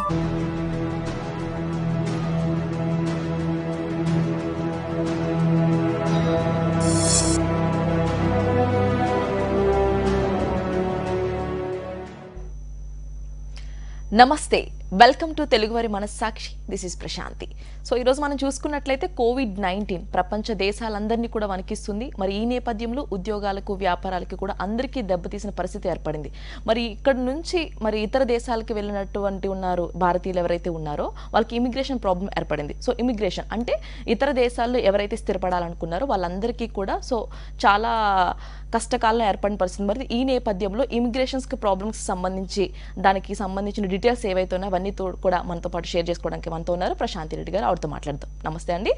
నమస్తే, welcome to తెలుగువారి మనస్సాక్షి. This is Prashanti. సో ఈరోజు మనం చూసుకున్నట్లయితే కోవిడ్-19 ప్రపంచ దేశాలందరినీ కూడా వణికిస్తుంది. మరి ఈ నేపథ్యంలో ఉద్యోగాలకు, వ్యాపారాలకు కూడా అందరికీ దెబ్బతీసిన పరిస్థితి ఏర్పడింది. మరి ఇక్కడ నుంచి మరి ఇతర దేశాలకు వెళ్ళినటువంటి ఉన్నారు భారతీయులు ఎవరైతే ఉన్నారో వాళ్ళకి ఇమిగ్రేషన్ ప్రాబ్లం ఏర్పడింది. సో ఇమిగ్రేషన్ అంటే ఇతర దేశాల్లో ఎవరైతే స్థిరపడాలనుకున్నారో వాళ్ళందరికీ కూడా సో చాలా కష్టకాలం ఏర్పడిన పరిస్థితి. మరి ఈ నేపథ్యంలో ఇమిగ్రేషన్స్కి ప్రాబ్లమ్స్ సంబంధించి దానికి సంబంధించిన డీటెయిల్స్ ఏవైతే ఉన్నాయో అవన్నీ కూడా మనతో పాటు షేర్ చేసుకోవడానికి మనతో ఉన్నారు ప్రశాంతి రెడ్డి గారు. ఆవిడతో మాట్లాడదాం. నమస్తే అండి.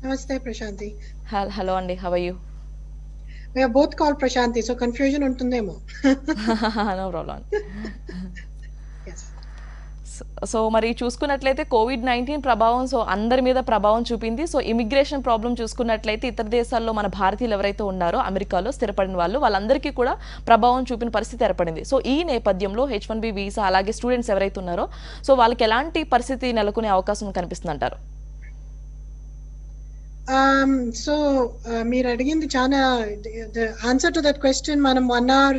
నమస్తే ప్రశాంతి. హలో అండి, how are you? We are both called Prashanti, so confusion ఉంటుందేమో. No problem. సో మరి చూసుకున్నట్లయితే కోవిడ్-19 ప్రభావం సో అందరి మీద ప్రభావం చూపింది. సో ఇమిగ్రేషన్ ప్రాబ్లం చూసుకున్నట్లయితే ఇతర దేశాల్లో మన భారతీయులు ఎవరైతే ఉన్నారో అమెరికాలో స్థిరపడిన వాళ్ళందరికీ కూడా ప్రభావం చూపిన పరిస్థితి ఏర్పడింది. సో ఈ నేపథ్యంలో H1B వీసా అలాగే స్టూడెంట్స్ ఎవరైతే ఉన్నారో సో వాళ్ళకి ఎలాంటి పరిస్థితి నెలకొనే అవకాశం కనిపిస్తుంది అంటారు? సో మీరు అడిగింది చాలా ఆన్సర్ టు దట్ క్వశ్చన్ మనం 1 hour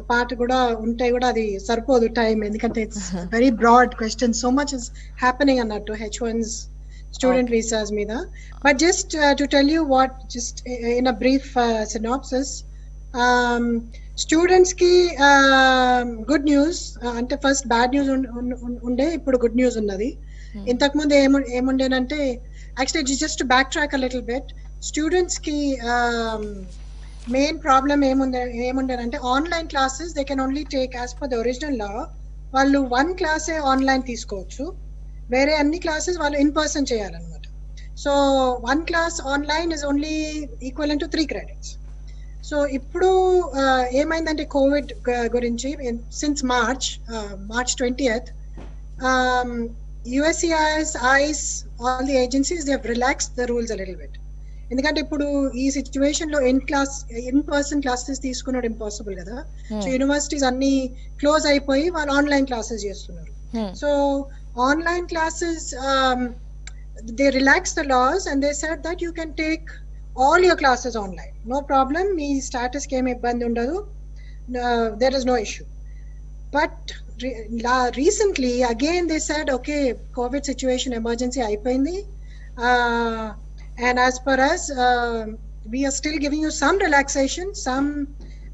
పార్ట్ కూడా ఉంటే కూడా అది సరిపోదు టైం, ఎందుకంటే it's very broad question, so much is happening అన్నట్టు H1's స్టూడెంట్ వీసాస్ మీద. But just to tell you what just in a brief synopsis, students కి గుడ్ న్యూస్ అంటే ఫస్ట్ బ్యాడ్ న్యూస్ ఉండే, ఇప్పుడు గుడ్ న్యూస్ ఉన్నది. ఇంతకుముందు ఏముండేనంటే actually just to backtrack a little bit, students కి main problem ఏముండేనంటే online classes they can only take as per the original law. వాళ్ళు 1 క్లాసే ఆన్లైన్ తీసుకోవచ్చు, వేరే అన్ని క్లాసెస్ వాళ్ళు ఇన్ పర్సన్ చేయాలన్నమాట. So 1 class online is only equal to 3 credits. So ఇప్పుడు ఏమైందంటే కోవిడ్ గురించి since March 20th USCIS, ICE, all the agencies, they have relaxed the rules a little bit. ఎందుకంటే ఇప్పుడు ఈ సిచ్యువేషన్ లో ఇన్ పర్సన్ క్లాసెస్ తీసుకున్నాడు impossible కదా. So universities అన్ని క్లోజ్ అయిపోయి వాళ్ళు ఆన్లైన్ క్లాసెస్ చేస్తున్నారు. So online classes they relax the laws and they said that you can take all your classes online, no problem, మీ స్టాటస్ కి ఏమి ఇబ్బంది ఉండదు, there is no issue. But recently again they said okay, COVID situation emergency అయిపోయింది, and as per us we are still giving you some relaxation, some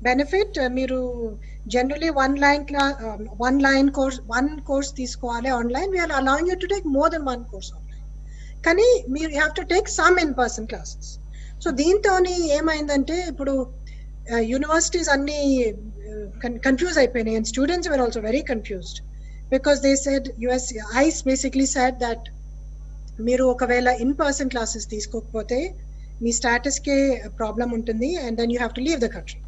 benefit. మీరు generally one course తీసుకోవాలి online, we are allowing you to take more than 1 course online, కానీ మీరు you have to take some in person classes. So దీంతో ఏమైందంటే ఇప్పుడు universities అన్ని confused అయిపోయినాయి, and students were also very confused because they said ICE basically said that మీరు ఒకవేళ in person classes తీసుకోకపోతే మీ స్టాటస్ కే ప్రాబ్లం ఉంటుంది, and then you have to leave the country.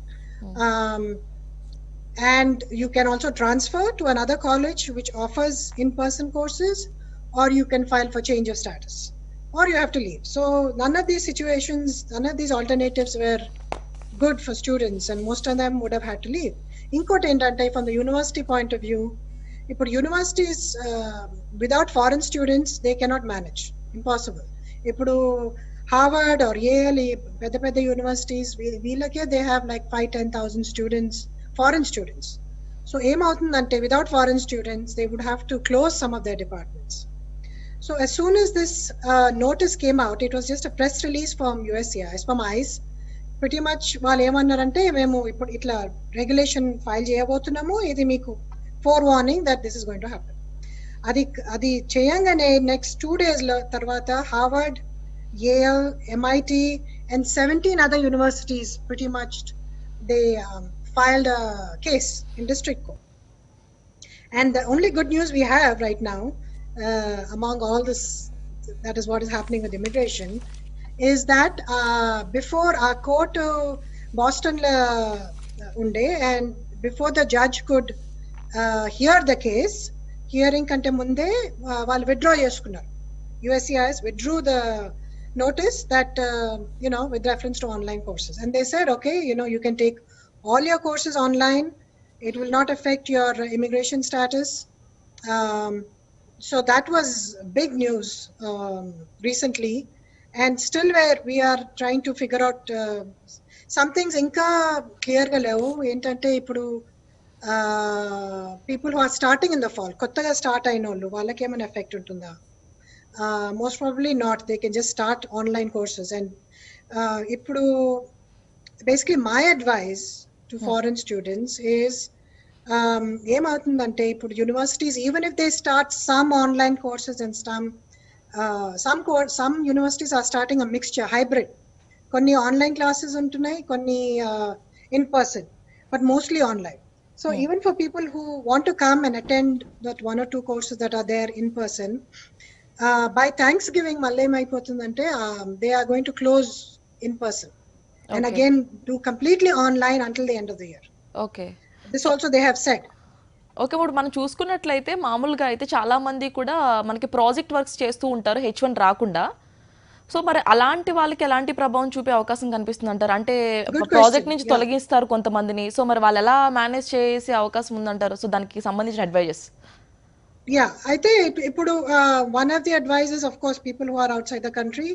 And you can also transfer to another college which offers in-person courses, or you can file for change of status, or you have to leave. So none of these situations, none of these alternatives were good for students, and most of them would have had to leave. Inkoti entante from the university point of view, ఇప్పుడు universities without foreign students they cannot manage, impossible. ఇప్పుడు Harvard or Yale, పెద్ద universities, వీళ్ళకే they have like 5,000-10,000 students, foreign students. So ఏమవుతుందంటే without foreign students they would have to close some of their departments. So as soon as this notice came out, it was just a press release from USCIS, from ICE. pretty much వాళ్ళు ఏమన్నారంటే మేము ఇప్పుడు ఇట్లా regulation file చేయబోతున్నాము, ఇది మీకు four warning that this is going to happen. అది చేయంగానే నెక్స్ట్ 2 days తర్వాత Harvard, Yale, MIT and 17 other universities pretty much they filed a case in district court. And the only good news we have right now among all this, that is what is happening with immigration, is that before our court Boston unde, and before the judge could hear the case, hearing kante munde వాళ్ళు withdraw చేసుకున్నారు. USCIS withdrew the notice that with reference to online courses, and they said okay, you can take all your courses online, it will not affect your immigration status, Um, so that was big news recently, and still where we are trying to figure out some things ఇంకా clear గా లేవు. ఏంటంటే ఇప్పుడు people who are starting in the fall, కొత్తగా start అయిన వాళ్ళు, వాళ్ళకి ఏమైనా ఎఫెక్ట్ ఉంటుందా? Most probably not. They can just start online courses. And ఇప్పుడు basically my advice to foreign students is ఏమవుతుందంటే ఇప్పుడు universities even if they start some online courses and some universities are starting a mixture hybrid. కొన్ని online classes ఉంటున్నాయి, కొన్ని in person, but mostly online. So even for people who want to come and attend that one or two courses that are there in person, by Thanksgiving మళ్ళీ ఏమైపోతుందంటే they are going to close in person and Okay. again do completely online until the end of the year. Okay. This also they have said. Okay. ఇప్పుడు మనం చూసుకున్నట్లయితే మామూలుగా అయితే చాలా మంది కూడా మనకి ప్రాజెక్ట్ వర్క్స్ చేస్తూ ఉంటారు H1 రాకుండా. సో మరి అలాంటి వాళ్ళకి ఎలాంటి ప్రభావం చూపే అవకాశం కనిపిస్తుంది అంటారు? అంటే Good ప్రాజెక్ట్ question. నుంచి Yeah. తొలగిస్తారు కొంతమందిని. సో మరి వాళ్ళు ఎలా మేనేజ్ చేసే అవకాశం ఉందంటారు? సో దానికి సంబంధించిన అడ్వైజెస్. Yeah, అయితే ఇప్పుడు one of the advices, of course, people who are outside the country,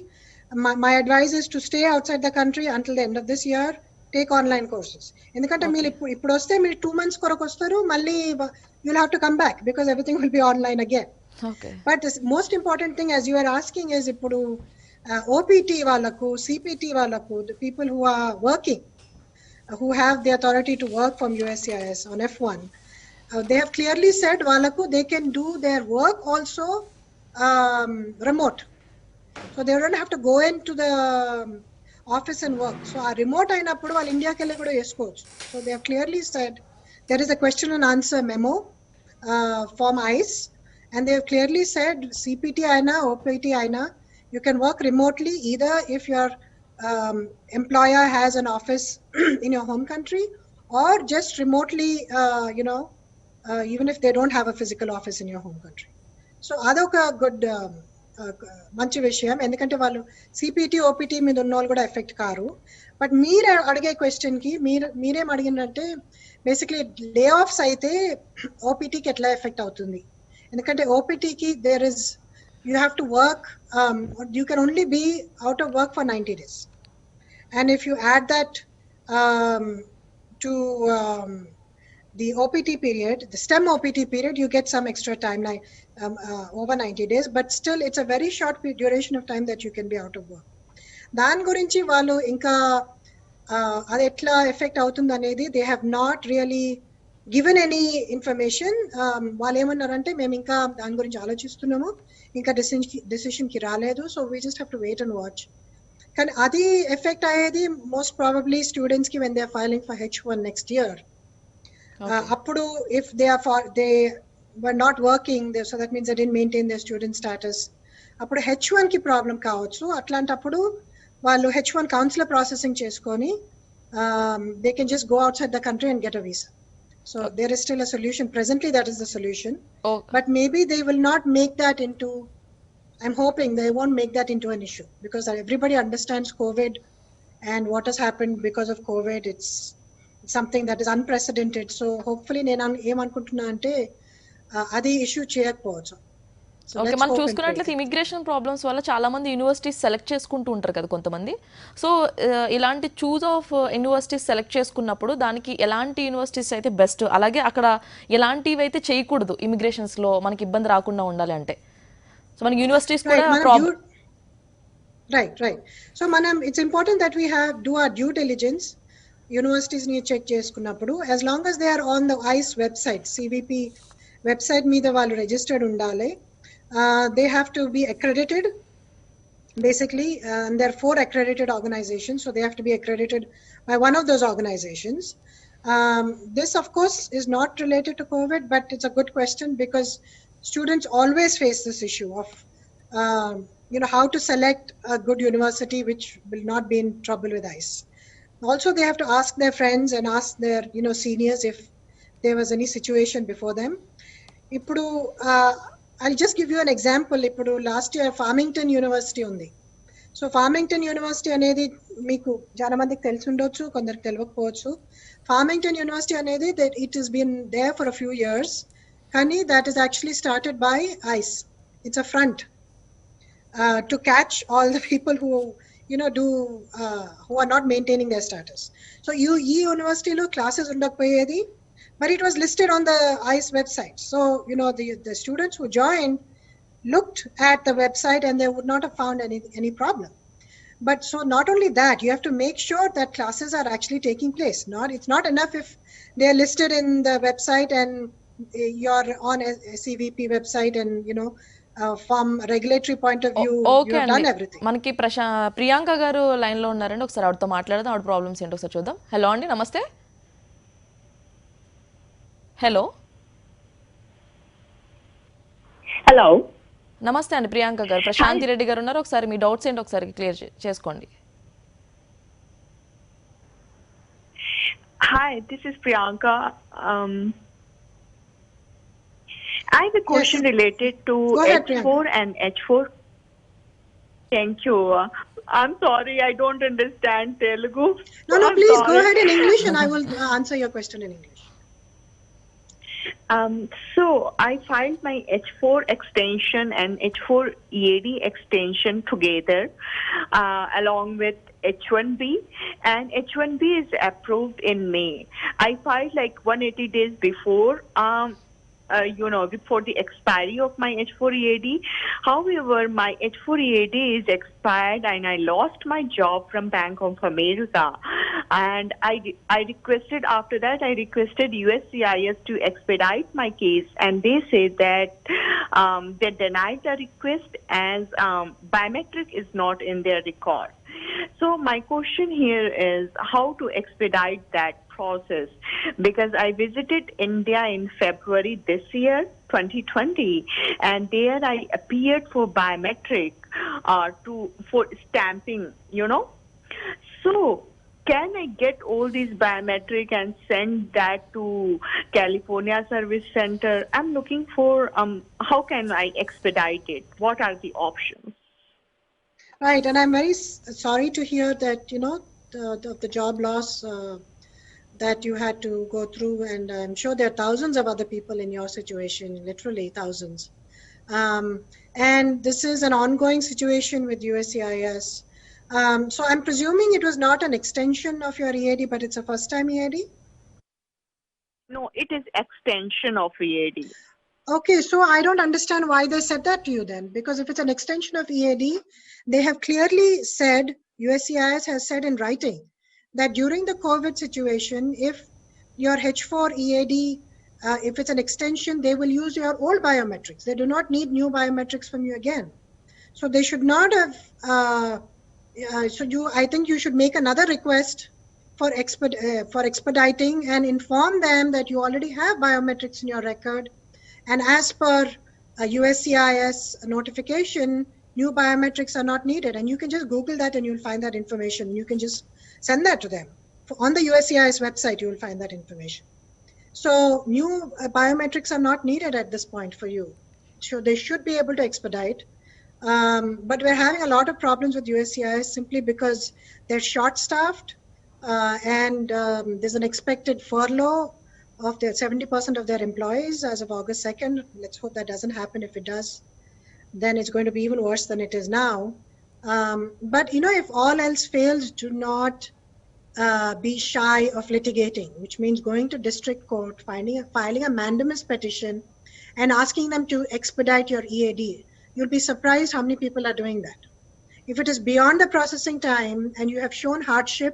my advice is to stay outside the country until the end of this year, take online courses. ఎందుకంటే మీరు ఇప్పుడు వస్తే మీరు 2 months కొరకు వస్తారు, మళ్ళీ you'll have to come back because everything will be online again. Okay. But the most important thing, as you are asking, is ఇప్పుడు OPT వాళ్ళకు, CPT వాళ్ళకు, the people who are working, who have the authority to work from USCIS on F1, they have clearly said వాళ్ళకు they can do their work also remote. So they don't have to go into the office and work. So ఆ remote అయినప్పుడు వాళ్ళు ఇండియాకి వెళ్ళి కూడా చేసుకోవచ్చు. So they have clearly said there is a question and answer memo from ICE, and they have clearly said CPT అయినా OPT అయినా you can work remotely either if your employer has an office in your home country, or just remotely, even if they don't have a physical office in your home country. So అదొక good మంచి విషయం, ఎందుకంటే వాళ్ళు CPT OPT మీద ఉన్న వాళ్ళు కూడా effect car. But మీరు అడిగే క్వశ్చన్కి మీరేం అడిగినంటే బేసిక్లీ లే ఆఫ్స్ అయితే ఓపీటీకి ఎట్లా ఎఫెక్ట్ అవుతుంది? ఎందుకంటే ఓపీటీకి there is you have to work, you can only be out of work for 90 days. And if you add that to the OPT period, the STEM OPT period, you get some extra time, like over 90 days, but still it's a very short duration of time that you can be out of work. దాని గురించి వాళ్ళు ఇంకా అది ఎట్లా effect అవుతుంది అనేది they have not really given any information. వాళ్ళు ఏమన్నారంటే మేము ఇంకా దాని గురించి ఆలోచిస్తున్నాము, ఇంకా డెసిషన్కి రాలేదు, so we just have to wait and watch. కానీ అది ఎఫెక్ట్ అయ్యేది మోస్ట్ ప్రాబబ్లీ స్టూడెంట్స్కి when they are filing for H1 next year. అప్పుడు if they were not working, so that means they didn't maintain their student status, అప్పుడు H1 కి problem కావచ్చు. అట్లాంటప్పుడు వాళ్ళు H1 కౌన్సిలర్ ప్రాసెసింగ్ చేసుకొని they can just go outside the country and get a visa. So there is still a solution. Presently that is the solution. But maybe they will not make that into, I'm hoping they won't make that into an issue, because everybody understands COVID and what has happened because of COVID. It's something that is unprecedented. So hopefully నేను ఏమనుకుంటున్నా అంటే అది issue చేయకపోవచ్చు. Okay. మనం చూసుకున్నట్లయితే immigration problems వల్ల చాలా మంది universities select చేసుకుంటూ ఉంటారు కదా కొంతమంది. సో ఇలాంటి చూస్ ఆఫ్ యూనివర్సిటీస్ సెలెక్ట్ చేసుకున్నప్పుడు దానికి ఎలాంటి యూనివర్సిటీస్ అయితే బెస్ట్, అలాగే అక్కడ ఎలాంటివి అయితే చేయకూడదు ఇమిగ్రేషన్స్లో మనకి ఇబ్బంది రాకుండా ఉండాలి అంటే, సో మనకి యూనివర్సిటీస్ కూడా రైట్. సో మనం it's important that we have do our due diligence. Universities ని చెక్ చేసుకున్నప్పుడు as long as they are on the ICE website, CVP website మీద వాళ్ళు రిజిస్టర్డ్ ఉండాలి. They have to be accredited basically, and there are 4 accredited organizations, so they have to be accredited by one of those organizations. This of course is not related to COVID, but it's a good question because students always face this issue of how to select a good university which will not be in trouble with ICE. Also they have to ask their friends and ask their seniors if there was any situation before them. Ippudu I'll just give you an example. Ippudu last year Farmington University undi. So Farmington University anedi meeku చాలా మందికి తెలిసి ఉండొచ్చు, కొందరికి తెలియకపోవచ్చు. Farmington University anedi that it has been there for a few years. Honey, that is actually started by ICE. It's a front to catch all the people who who are not maintaining their status. So university lo classes undakpoyedi, but it was listed on the ICE website. So the students who joined looked at the website and they would not have found any problem. But so not only that, you have to make sure that classes are actually taking place. It's not enough if they're listed in the website and you're on a CVP website and from regulatory point of view you okay have అండి, done everything. మనకి ప్రియాంక గారు line లో ఉన్నారండి. ఒకసారి ఆవిడతో మాట్లాడదాం, ఆవిడ problems ఏంటో ఒకసారి చూద్దాం. హలో అండి, నమస్తే. హలో హలో నమస్తే అండి ప్రియాంక గారు. ప్రశాంతి రెడ్డి గారు ఉన్నారు. ఒకసారి మీ డౌట్స్ ఏంటో ఒకసారి క్లియర్ చేసుకోండి. Hi, this is Priyanka. I have a question related to Go ahead, H4 and H4. Thank you. I'm sorry, I don't understand Telugu. No, I'm please sorry. go ahead in English and I will answer your question in English. So I filed my H4 extension and H4 EAD extension together along with H1B, and H1B is approved in May. I filed like 180 days before before the expiry of my H4 EAD. However, my H4 EAD is expired and I lost my job from Bank of America. And I requested, after that, I requested USCIS to expedite my case, and they said that they denied the request as biometric is not in their record. So my question here is how to expedite that process, because I visited India in February this year, 2020, and there I appeared for biometric for stamping, So can I get all these biometric and send that to California Service Center? I'm looking for how can I expedite it? What are the options? Right, and I'm very sorry to hear that the job loss that you had to go through, and I'm sure there are thousands of other people in your situation, literally thousands. And this is an ongoing situation with USCIS. So I'm presuming it was not an extension of your EAD, but it's a first-time EAD? No, it is extension of EAD. Okay, so I don't understand why they said that to you then, because if it's an extension of EAD, they have clearly said, USCIS has said in writing, that during the COVID situation, if your H4 EAD, if it's an extension, they will use your old biometrics. They do not need new biometrics from you again. So they should not have, I think you should make another request for expediting and inform them that you already have biometrics in your record. And as per USCIS notification, new biometrics are not needed. And you can just Google that and you'll find that information. You can just send that to them. On the USCIS website, you will find that information. So new biometrics are not needed at this point for you. So they should be able to expedite. But we're having a lot of problems with USCIS simply because they're short-staffed and there's an expected furlough of their 70% of their employees as of August 2nd. Let's hope that doesn't happen. If it does, then it's going to be even worse than it is now. But if all else fails, do not be shy of litigating, which means going to district court, filing a mandamus petition and asking them to expedite your EAD. You'll be surprised how many people are doing that. If it is beyond the processing time and you have shown hardship,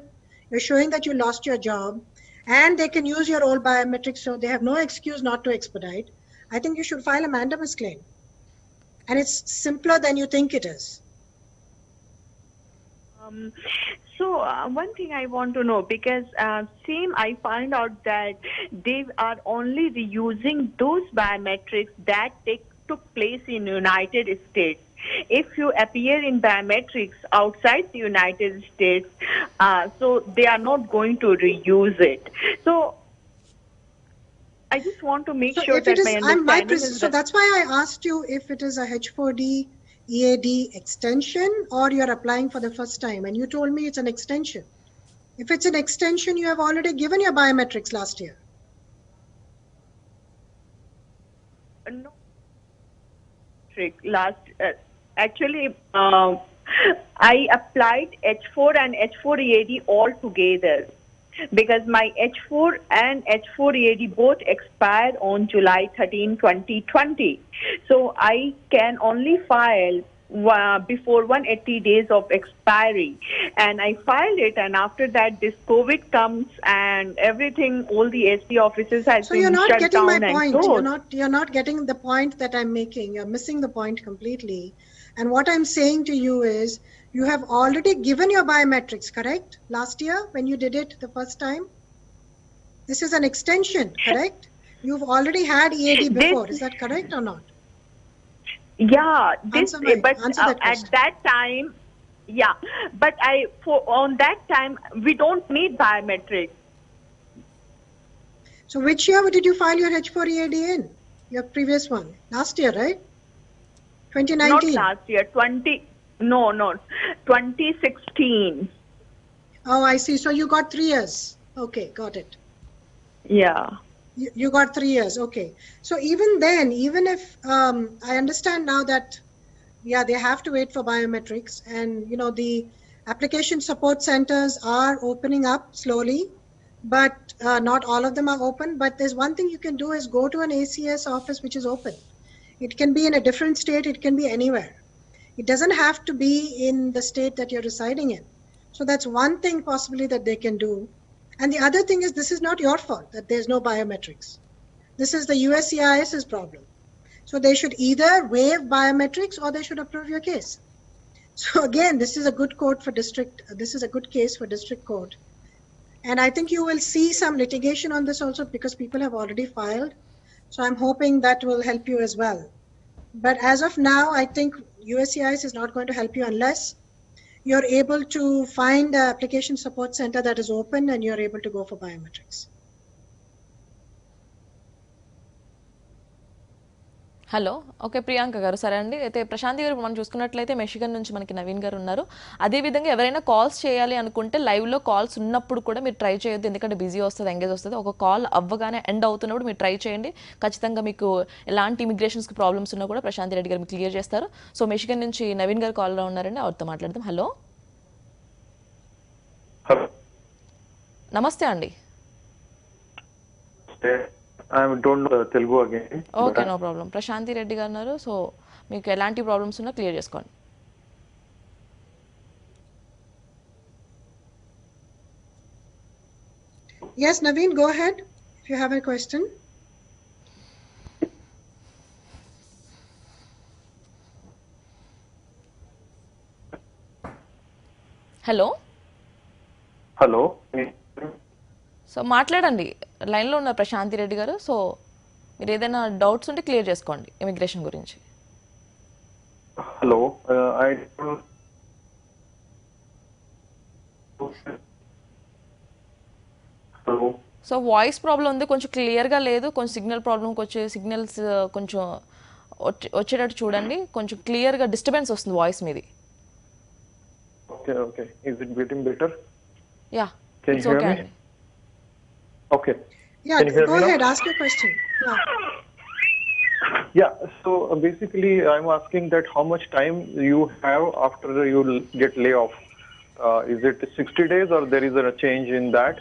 you're showing that you lost your job, and they can use your old biometrics, so they have no excuse not to expedite, I think you should file a mandamus claim. And it's simpler than you think it is. So one thing I want to know, because I find out that they are only reusing those biometrics that took place in United States. If you appear in biometrics outside the United States, so they are not going to reuse it. So I just want to make sure that my understanding is... So that's why I asked you if it is a H4D EAD extension or you're applying for the first time, and you told me it's an extension. If it's an extension, you have already given your biometrics last year. No, last actually, I applied H4 and H4 EAD all together because my H4 and H4 EAD both expired on July 13, 2020. So I can only file before 180 days of expiry, and I filed it, and after that this COVID comes and everything, all the SD offices has So you're been not shut getting my down and point. closed. You're not getting the point that I'm making. You're missing the point completely. And what I'm saying to you is you have already given your biometrics, correct? Last year when you did it the first time. This is an extension, correct? You've already had EAD before. This Is that correct or not? Yeah, this Answer that at question. that time, yeah, but on that time we don't need biometrics. So which year did you file your H4 EAD in? Your previous one, last year, right? 2019. Not last year, 2016. Oh, I see. So you got 3 years. Okay, got it. Yeah. You got 3 years. Okay. So even then, even if I understand now that, yeah, they have to wait for biometrics, and you know the application support centers are opening up slowly, but not all of them are open. But there's one thing you can do is go to an ACS office which is open. It can be in a different state. It can be anywhere. It doesn't have to be in the state that you're residing in. So that's one thing possibly that they can do. And the other thing is, this is not your fault that there's no biometrics. This is the USCIS's problem. So they should either waive biometrics or they should approve your case. So again, this is a good court for district. This is a good case for district court. And I think you will see some litigation on this also because people have already filed. So I'm hoping that will help you as well. But as of now, I think USCIS is not going to help you unless you're able to find an application support center that is open and you're able to go for biometrics. Hello okay Priyanka గారు సరే అండి అయితే ప్రశాంతి గారు మనం చూసుకున్నట్లయితే మెషిగన్ నుంచి మనకి నవీన్ గారు ఉన్నారు అదేవిధంగా ఎవరైనా కాల్స్ చేయాలి అనుకుంటే లైవ్లో కాల్స్ ఉన్నప్పుడు కూడా మీరు ట్రై చేయొద్దు ఎందుకంటే బిజీ వస్తుంది ఎంగేజ్ వస్తుంది ఒక కాల్ అవ్వగానే ఎండ్ అవుతున్నప్పుడు మీరు ట్రై చేయండి ఖచ్చితంగా మీకు ఎలాంటి ఇమిగ్రేషన్స్కి ప్రాబ్లమ్స్ ఉన్నా కూడా ప్రశాంతి రెడ్డి గారు మీకు క్లియర్ చేస్తారు సో మెషిగన్ నుంచి నవీన్ గారు కాల్లో ఉన్నారండి ఆవిడతో మాట్లాడదాం హలో నమస్తే అండి I don't know Telugu again. Okay no problem Prashanti Reddy garu ఉన్నారు సో మీకు ఎలాంటి ప్రాబ్లమ్స్ ఉన్నా క్లియర్ చేసుకోండి Yes, Naveen, go ahead if you have a question. Hello Hello. So మాట్లాడండి లైన్లో ఉన్న ప్రశాంతి రెడ్డి గారు సో మీరు ఏదైనా డౌట్స్ ఉంటే క్లియర్ చేసుకోండి ఇమిగ్రేషన్ గురించి Hello. I Hello. So voice problem ఉంది కొంచెం క్లియర్గా లేదు కొంచెం సిగ్నల్ ప్రాబ్లంకి వచ్చే సిగ్నల్స్ కొంచెం వచ్చేటట్టు చూడండి కొంచెం క్లియర్గా డిస్టర్బెన్స్ వస్తుంది వాయిస్ మీది Okay. Okay. Is it getting better? Yeah Can it's you hear okay me? అండి Okay. Yeah, Can you hear go me now? ahead, ask your question. Yeah. Yeah. So basically, I'm asking that how much time you have after you get layoff. Is it 60 days or there is a change in that?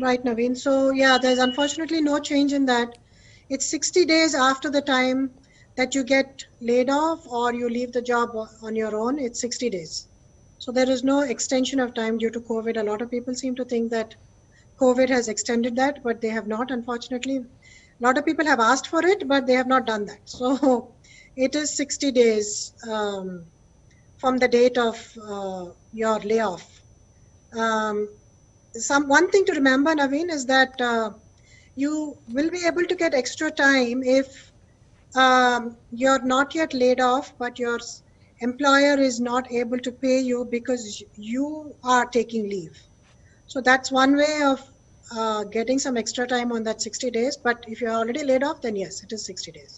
Right, Naveen. So yeah, there's unfortunately no change in that. It's 60 days after the time that you get laid off or you leave the job on your own. It's 60 days. So there is no extension of time due to COVID. A lot of people seem to think that COVID has extended that, but they have not, unfortunately. A lot of people have asked for it, but they have not done that. So it is 60 days from the date of your layoff. One thing to remember, Naveen, is that you will be able to get extra time if you're not yet laid off, but your employer is not able to pay you because you are taking leave. So that's one way of getting some extra time on that 60 days. But if you're already laid off, then yes, it is 60 days.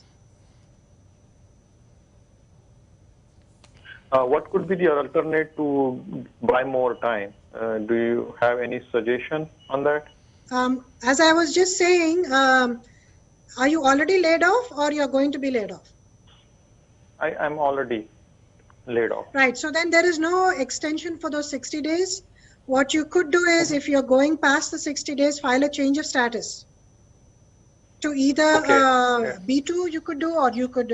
What could be the alternate to buy more time? Do you have any suggestion on that? As I was just saying, Are you already laid off or you're going to be laid off? I'm already laid off. Right. So then there is no extension for those 60 days. What you could do is, if you're going past the 60 days, file a change of status to either Okay. B2 you could do, or you could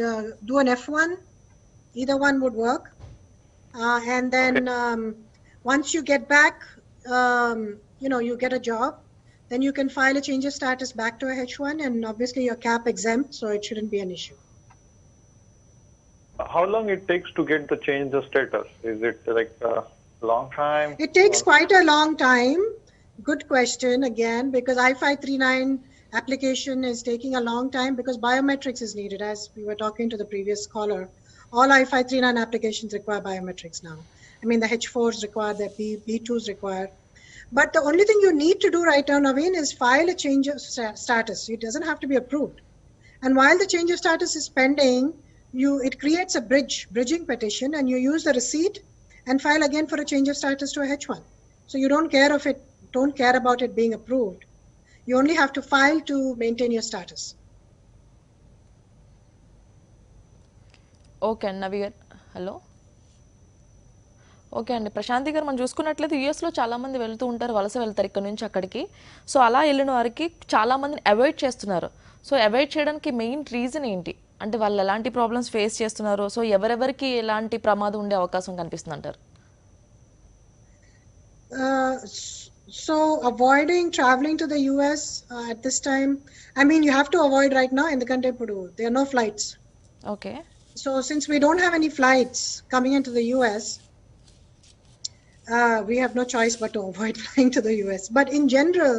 do an F1. Either one would work. And then once you get back, you get a job, then you can file a change of status back to a H1, and obviously you're cap exempt, so it shouldn't be an issue. How long it takes to get the change of status? Is it like a long time? It takes or- quite a long time. Good question again, because I-539 application is taking a long time because biometrics is needed. As we were talking to the previous caller, all I-539 applications require biometrics now. I mean, the H4s require, the B2s require. But the only thing you need to do right now, Naveen, is file a change of status. It doesn't have to be approved. And while the change of status is pending, it creates a bridging petition, and you use the receipt and file again for a change of status to a H1. So you don't care about it being approved. You only have to file to maintain your status. Okay అండి నవి గారు hello okay అండి ప్రశాంతి గారు మనం చూసుకున్నట్లయితే యూఎస్లో చాలామంది వెళ్తూ ఉంటారు, వలస వెళ్తారు ఇక్కడ నుంచి అక్కడికి. సో అలా వెళ్ళిన వారికి చాలామందిని అవాయిడ్ చేస్తున్నారు. సో అవాయిడ్ చేయడానికి మెయిన్ రీజన్ ఏంటి? అంటే వాళ్ళు ఎలాంటి ప్రాబ్లమ్స్ ఫేస్ చేస్తున్నారు? సో ఎవరెవరికి ఎలాంటి ప్రమాదం ఉండే అవకాశం కనిపిస్తుంది అంటారు? So avoiding traveling to the US at this time, I mean, you have to avoid right now in the country. There are no flights. Okay So since we don't have any flights coming into the US, we have no choice but to avoid flying to the US. But in general,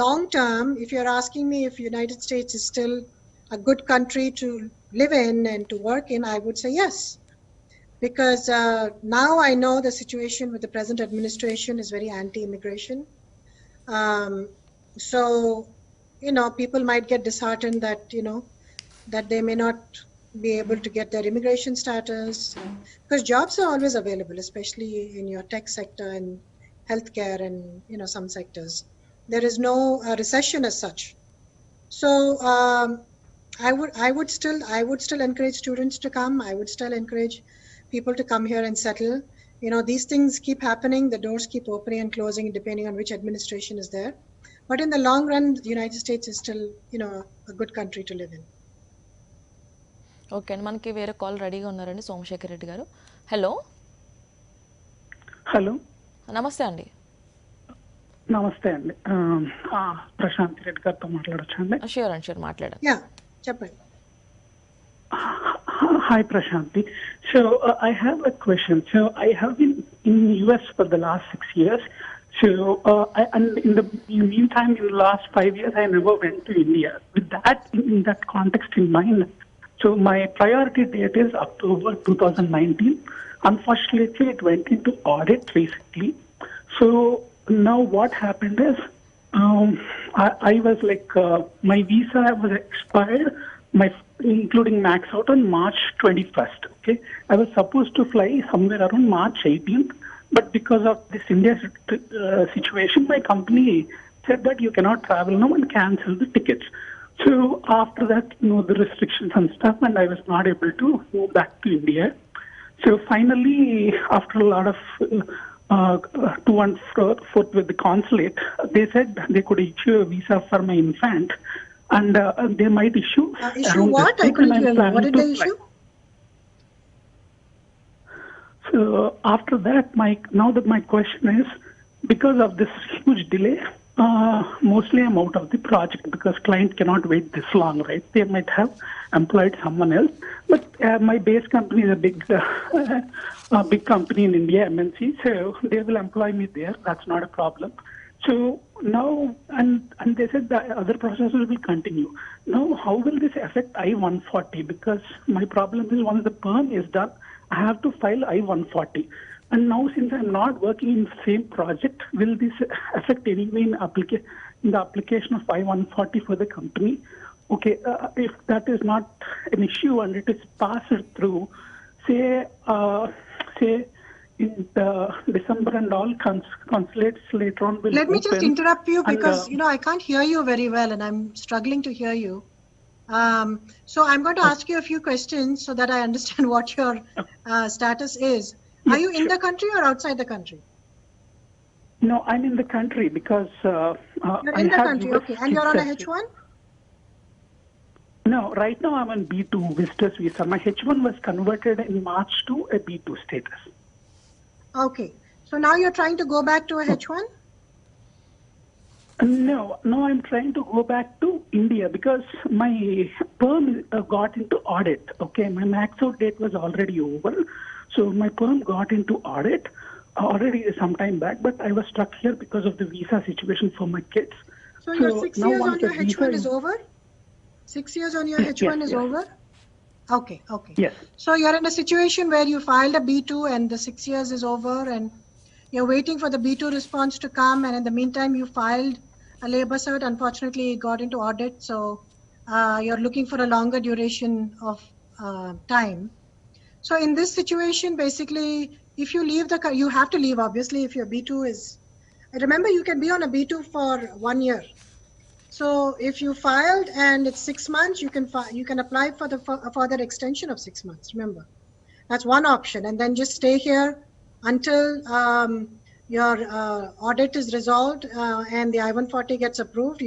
long term, if you're asking me if United States is still a good country to live in and to work in, I would say yes. Because now I know the situation with the present administration is very anti-immigration. So, people might get disheartened that, that they may not be able to get their immigration status, because jobs are always available, especially in your tech sector and healthcare and some sectors. There is no recession as such. So I would still encourage students to come. I would still encourage people to come here and settle. These things keep happening. The doors keep opening and closing depending on which administration is there. But in the long run, the United States is still, a good country to live in. Okay అండి, మనకి వేరే call రెడీగా ఉన్నారండి, సోమశేఖర్ రెడ్డి గారు. Hello hello నమస్తే అండి. నమస్తే అండి. ప్రశాంత్ రెడ్డి గారితో మాట్లాడొచ్చా అండి? షూర్ అండి, షూర్ మాట్లాడండి. Yeah, చెప్పండి. Hi Prashanti. So I have a question. So I have been in US for the last 6 years. So and in the meantime, in the last 5 years, I never went to India. With that, in that context in mind, so my priority date is October 2019. Unfortunately, it went into audit recently. So now what happened is, I was like, my visa was expired, including max out on March 21st. Okay, I was supposed to fly somewhere around March 18th, but because of this India situation, my company said that you cannot travel now and cancel the tickets. So after that, the restrictions and stuff, and I was not able to move back to India. So finally, after a lot of to and forth with the consulate, they said they could issue a visa for my infant, and they might issue. Issue what? I couldn't hear you. What did they issue? So after that, now that my question is, because of this huge delay, mostly I'm out of the project because client cannot wait this long, right? They might have employed someone else, but my base company is a big company in India, MNC, so they will employ me there. That's not a problem. So now, and they said the other processes will continue. Now, how will this affect I-140? Because my problem is once the perm is done, I have to file I-140. And now, since I'm not working in the same project, will this affect anyway in the application of I-140 for the company? Okay, if that is not an issue and it is passed through, say in December and all, consulates later on will Let me just open. interrupt you And, because I can't hear you very well and I'm struggling to hear you. So I'm going to ask you a few questions so that I understand what your status is. Yeah, Are you in sure. the country or outside the country? No, I'm in the country because You're I in the have country, US okay. And you're on a citizenship. H1? No, right now I'm on B2 visitors visa. My H1 was converted in March to a B2 status. Okay. So now you're trying to go back to a H1? No, I'm trying to go back to India because my perm got into audit. Okay, my max out date was already over. So my perm got into audit already some time back, but I was stuck here because of the visa situation for my kids. So your 6 now years once on the your H1 visa is over? 6 years on your Yes, H1 is yes. over? Okay. Yes. So you're in a situation where you filed a B2 and the 6 years is over and you're waiting for the B2 response to come, and in the meantime you filed a labor cert. Unfortunately, it got into audit, so you're looking for a longer duration of time. So in this situation, basically, if you leave you have to leave, obviously, if your B2 is, remember you can be on a B2 for 1 year. So if you filed and it's 6 months, you can apply for a further extension of 6 months. Remember, that's one option, and then just stay here until your audit is resolved and the I-140 gets approved.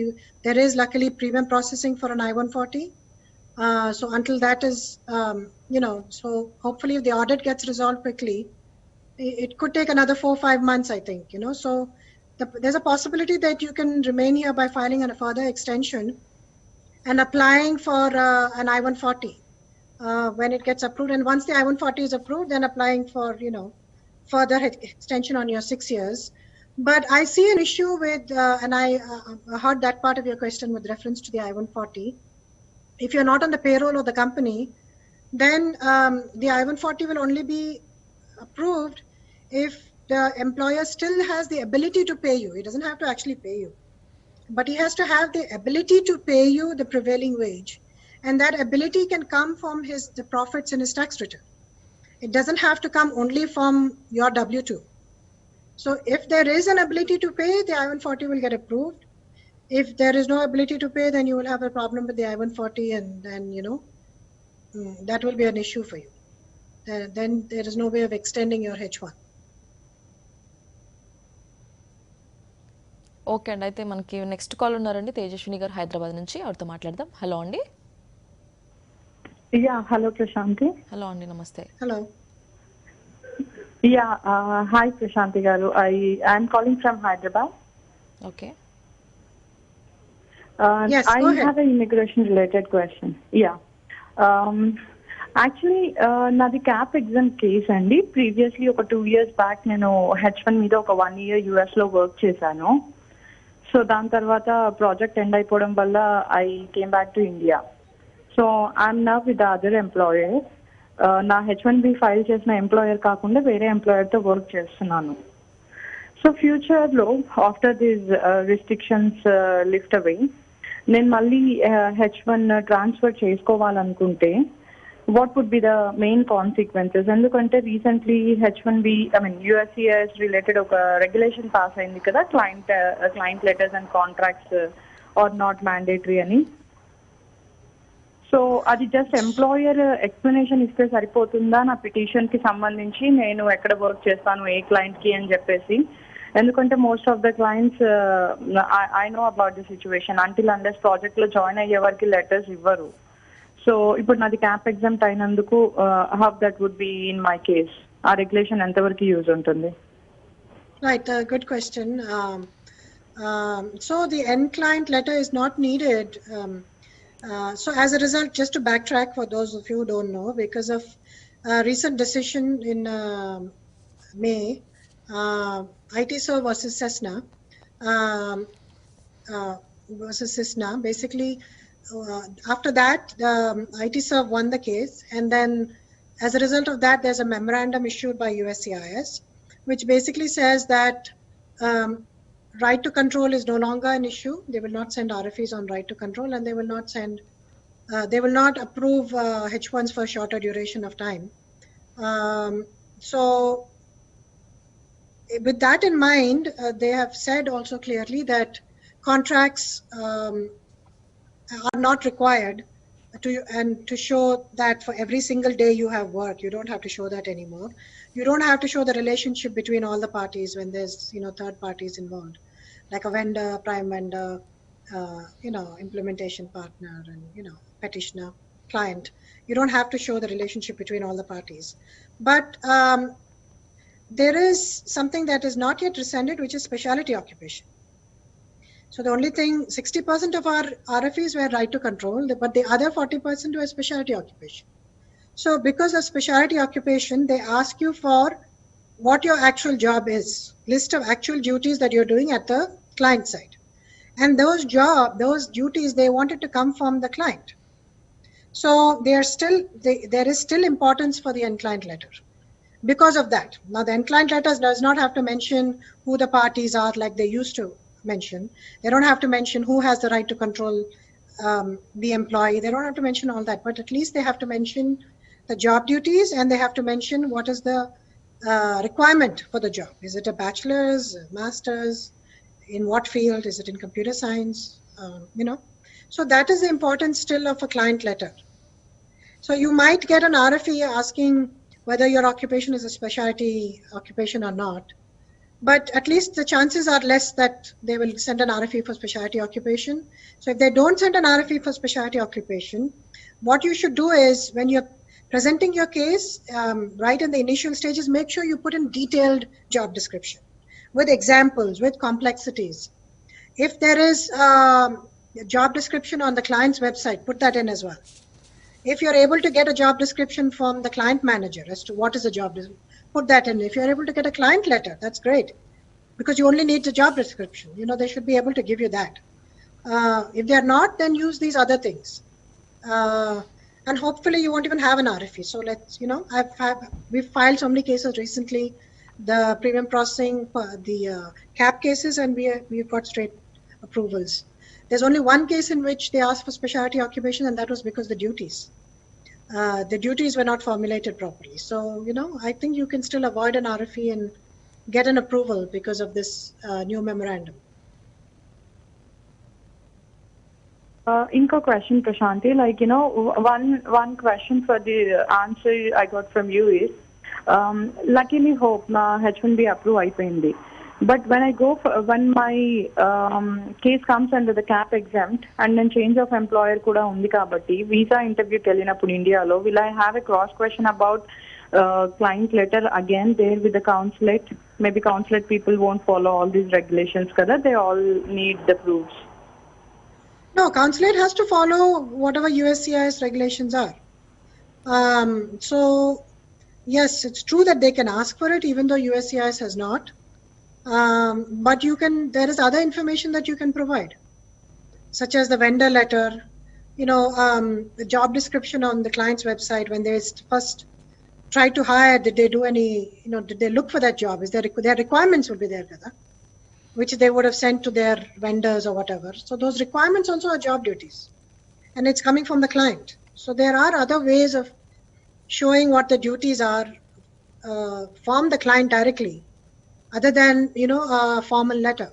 There is luckily premium processing for an I-140. So until that is, so hopefully if the audit gets resolved quickly, it could take another 4 or 5 months, I think, so there's a possibility that you can remain here by filing a further extension and applying for an I-140 when it gets approved. And once the I-140 is approved, then applying for, further extension on your 6 years. But I see an issue with, and I heard that part of your question with reference to the I-140. If you're not on the payroll of the company, then the I-140 will only be approved if the employer still has the ability to pay you. He doesn't have to actually pay you, but he has to have the ability to pay you the prevailing wage. And that ability can come from the profits in his tax return. It doesn't have to come only from your W-2. So if there is an ability to pay, the I-140 will get approved. If there is no ability to pay, then you will have a problem with the I-140, and then, that will be an issue for you. Then there is no way of extending your H1. Okay అండి, అయితే మనకి next call ఉన్నారండి తేజస్విని గారు హైదరాబాద్ నుంచి, ఆవిడతో మాట్లాడదాం. Hello అండి. Yeah, hello Prashanti. Hello అండి, నమస్తే. Hello. Yeah, hi Prashanti garu. I'm calling from Hyderabad. Okay. Yes, I go ahead. have an immigration related question. Yeah. Actually, నాది క్యాప్ ఎగ్జామ్ కేస్ అండి. ప్రీవియస్లీ ఒక 2 years బ్యాక్ నేను H1 మీద ఒక 1 year US లో work చేశాను. So దాని తర్వాత ప్రాజెక్ట్ ఎండ్ అయిపోవడం వల్ల I came back to India. So I'm now with the other employer. నా H1B ఫైల్ చేసిన ఎంప్లాయర్ కాకుండా వేరే ఎంప్లాయర్తో వర్క్ చేస్తున్నాను. సో ఫ్యూచర్లో ఆఫ్టర్ దీస్ రిస్ట్రిక్షన్స్ లిఫ్ట్ అవే నేను మళ్ళీ H1 ట్రాన్స్ఫర్ చేసుకోవాలనుకుంటే what would be the main consequences? ఎందుకంటే రీసెంట్లీ H1B USCIS రిలేటెడ్ ఒక రెగ్యులేషన్ పాస్ అయింది కదా, client letters and contracts are not mandatory అని. సో అది జస్ట్ ఎంప్లాయర్ ఎక్స్ప్లెనేషన్ ఇస్తే సరిపోతుందా నా పిటిషన్ కి సంబంధించి, నేను ఎక్కడ వర్క్ చేస్తాను ఏ క్లయింట్ కి అని చెప్పేసి? ఎందుకంటే most of the clients I know about the situation until అండర్స్ ప్రాజెక్ట్ లో జాయిన్ అయ్యే వారికి లెటర్స్ ఇవ్వరు. సో ఇప్పుడు నాది క్యాప్ ఎగ్జామ్ట్ అయినందుకు how that would be in my case? ఆ రెగ్యులేషన్ ఎంతవరకు యూజ్ ఉంటుంది? Right, good question. So the end client letter is not needed. So as a result, just to backtrack for those of you who don't know, because of a recent decision in May, ITServe versus Cessna, basically after that, ITServe won the case, and then as a result of that, there's a memorandum issued by USCIS, which basically says that right to control is no longer an issue. They will not send RFEs on right to control, and they will not approve H1s for shorter duration of time. So with that in mind, they have said also clearly that contracts are not required to show that for every single day you have work. You don't have to show that anymore. You don't have to show the relationship between all the parties when there's third parties involved, like a vendor, prime vendor, implementation partner, and petitioner, client. You don't have to show the relationship between all the parties. But there is something that is not yet rescinded, which is specialty occupation. So the only thing, 60% of our RFEs were right to control, but the other 40% were specialty occupation. So because of specialty occupation, they ask you for what your actual job is, list of actual duties that you're doing at the client side. And those duties, they wanted to come from the client. So there is still importance for the end client letter because of that. Now the end client letter does not have to mention who the parties are like they used to mention. They don't have to mention who has the right to control the employee. They don't have to mention all that, but at least they have to mention the job duties, and they have to mention what is the requirement for the job. Is it a bachelor's, a master's, in what field? Is it in computer science? So that is the importance still of a client letter. So you might get an RFE asking whether your occupation is a specialty occupation or not, but at least the chances are less that they will send an RFE for specialty occupation. So if they don't send an RFE for specialty occupation, what you should do is, when you're presenting your case, right in the initial stages, make sure you put in detailed job description with examples, with complexities. If there is a job description on the client's website, put that in as well. If you're able to get a job description from the client manager as to what is the job, put that in. If you're able to get a client letter, that's great, because you only need the job description. They should be able to give you that. If they're not, then use these other things. And hopefully you won't even have an RFE. So let's, we've filed so many cases recently, the premium processing, the CAP cases, and we've got straight approvals. There's only one case in which they asked for specialty occupation, and that was because the duties were not formulated properly. So, I think you can still avoid an RFE and get an approval because of this new memorandum. Inco question, Prashanti, one question for the answer I got from you is, luckily hope na H1B approve ayipindi. But when when my case comes under the CAP exempt and then change of employer kuda undi kabatti, visa interview kellinappudu India lo, will I have a cross question about client letter again there with the consulate? Maybe consulate people won't follow all these regulations kada, they all need the proofs. No, consulate has to follow whatever USCIS regulations are. So yes, it's true that they can ask for it even though USCIS has not. But there is other information that you can provide, such as the vendor letter, the job description on the client's website. When they first try to hire, did they do any, did they look for that job? Their requirements would be there, which they would have sent to their vendors or whatever. So those requirements also are job duties, and it's coming from the client. So there are other ways of showing what the duties are from the client directly, other than, a formal letter.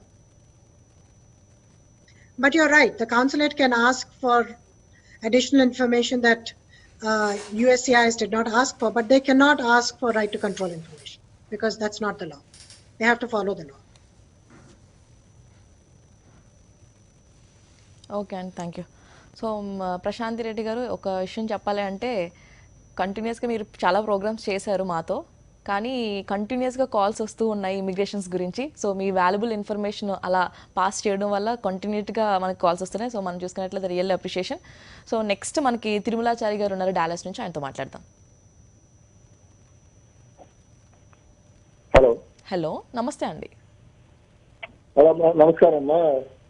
But you're right, the consulate can ask for additional information that USCIS did not ask for, but they cannot ask for right to control information because that's not the law. They have to follow the law. Okay అండి, thank you. So Prashanti Reddy గారు, ఒక విషయం చెప్పాలి అంటే, కంటిన్యూస్గా మీరు చాలా programmes చేశారు మాతో, కానీ కంటిన్యూస్గా కాల్స్ వస్తూ ఉన్నాయి ఇమిగ్రేషన్స్ గురించి. సో మీ వాల్యుబుల్ ఇన్ఫర్మేషన్ అలా పాస్ చేయడం వల్ల కంటిన్యూట్గా మనకి కాల్స్ వస్తున్నాయి. సో మనం చూసుకున్నట్లయితే రియల్ అప్రిషియేషన్. సో నెక్స్ట్ మనకి తిరుమలాచారి గారు ఉన్నారు డాలస్ నుంచి, ఆయనతో మాట్లాడదాం. హలో. హలో, నమస్తే అండి. నమస్కారం అమ్మా,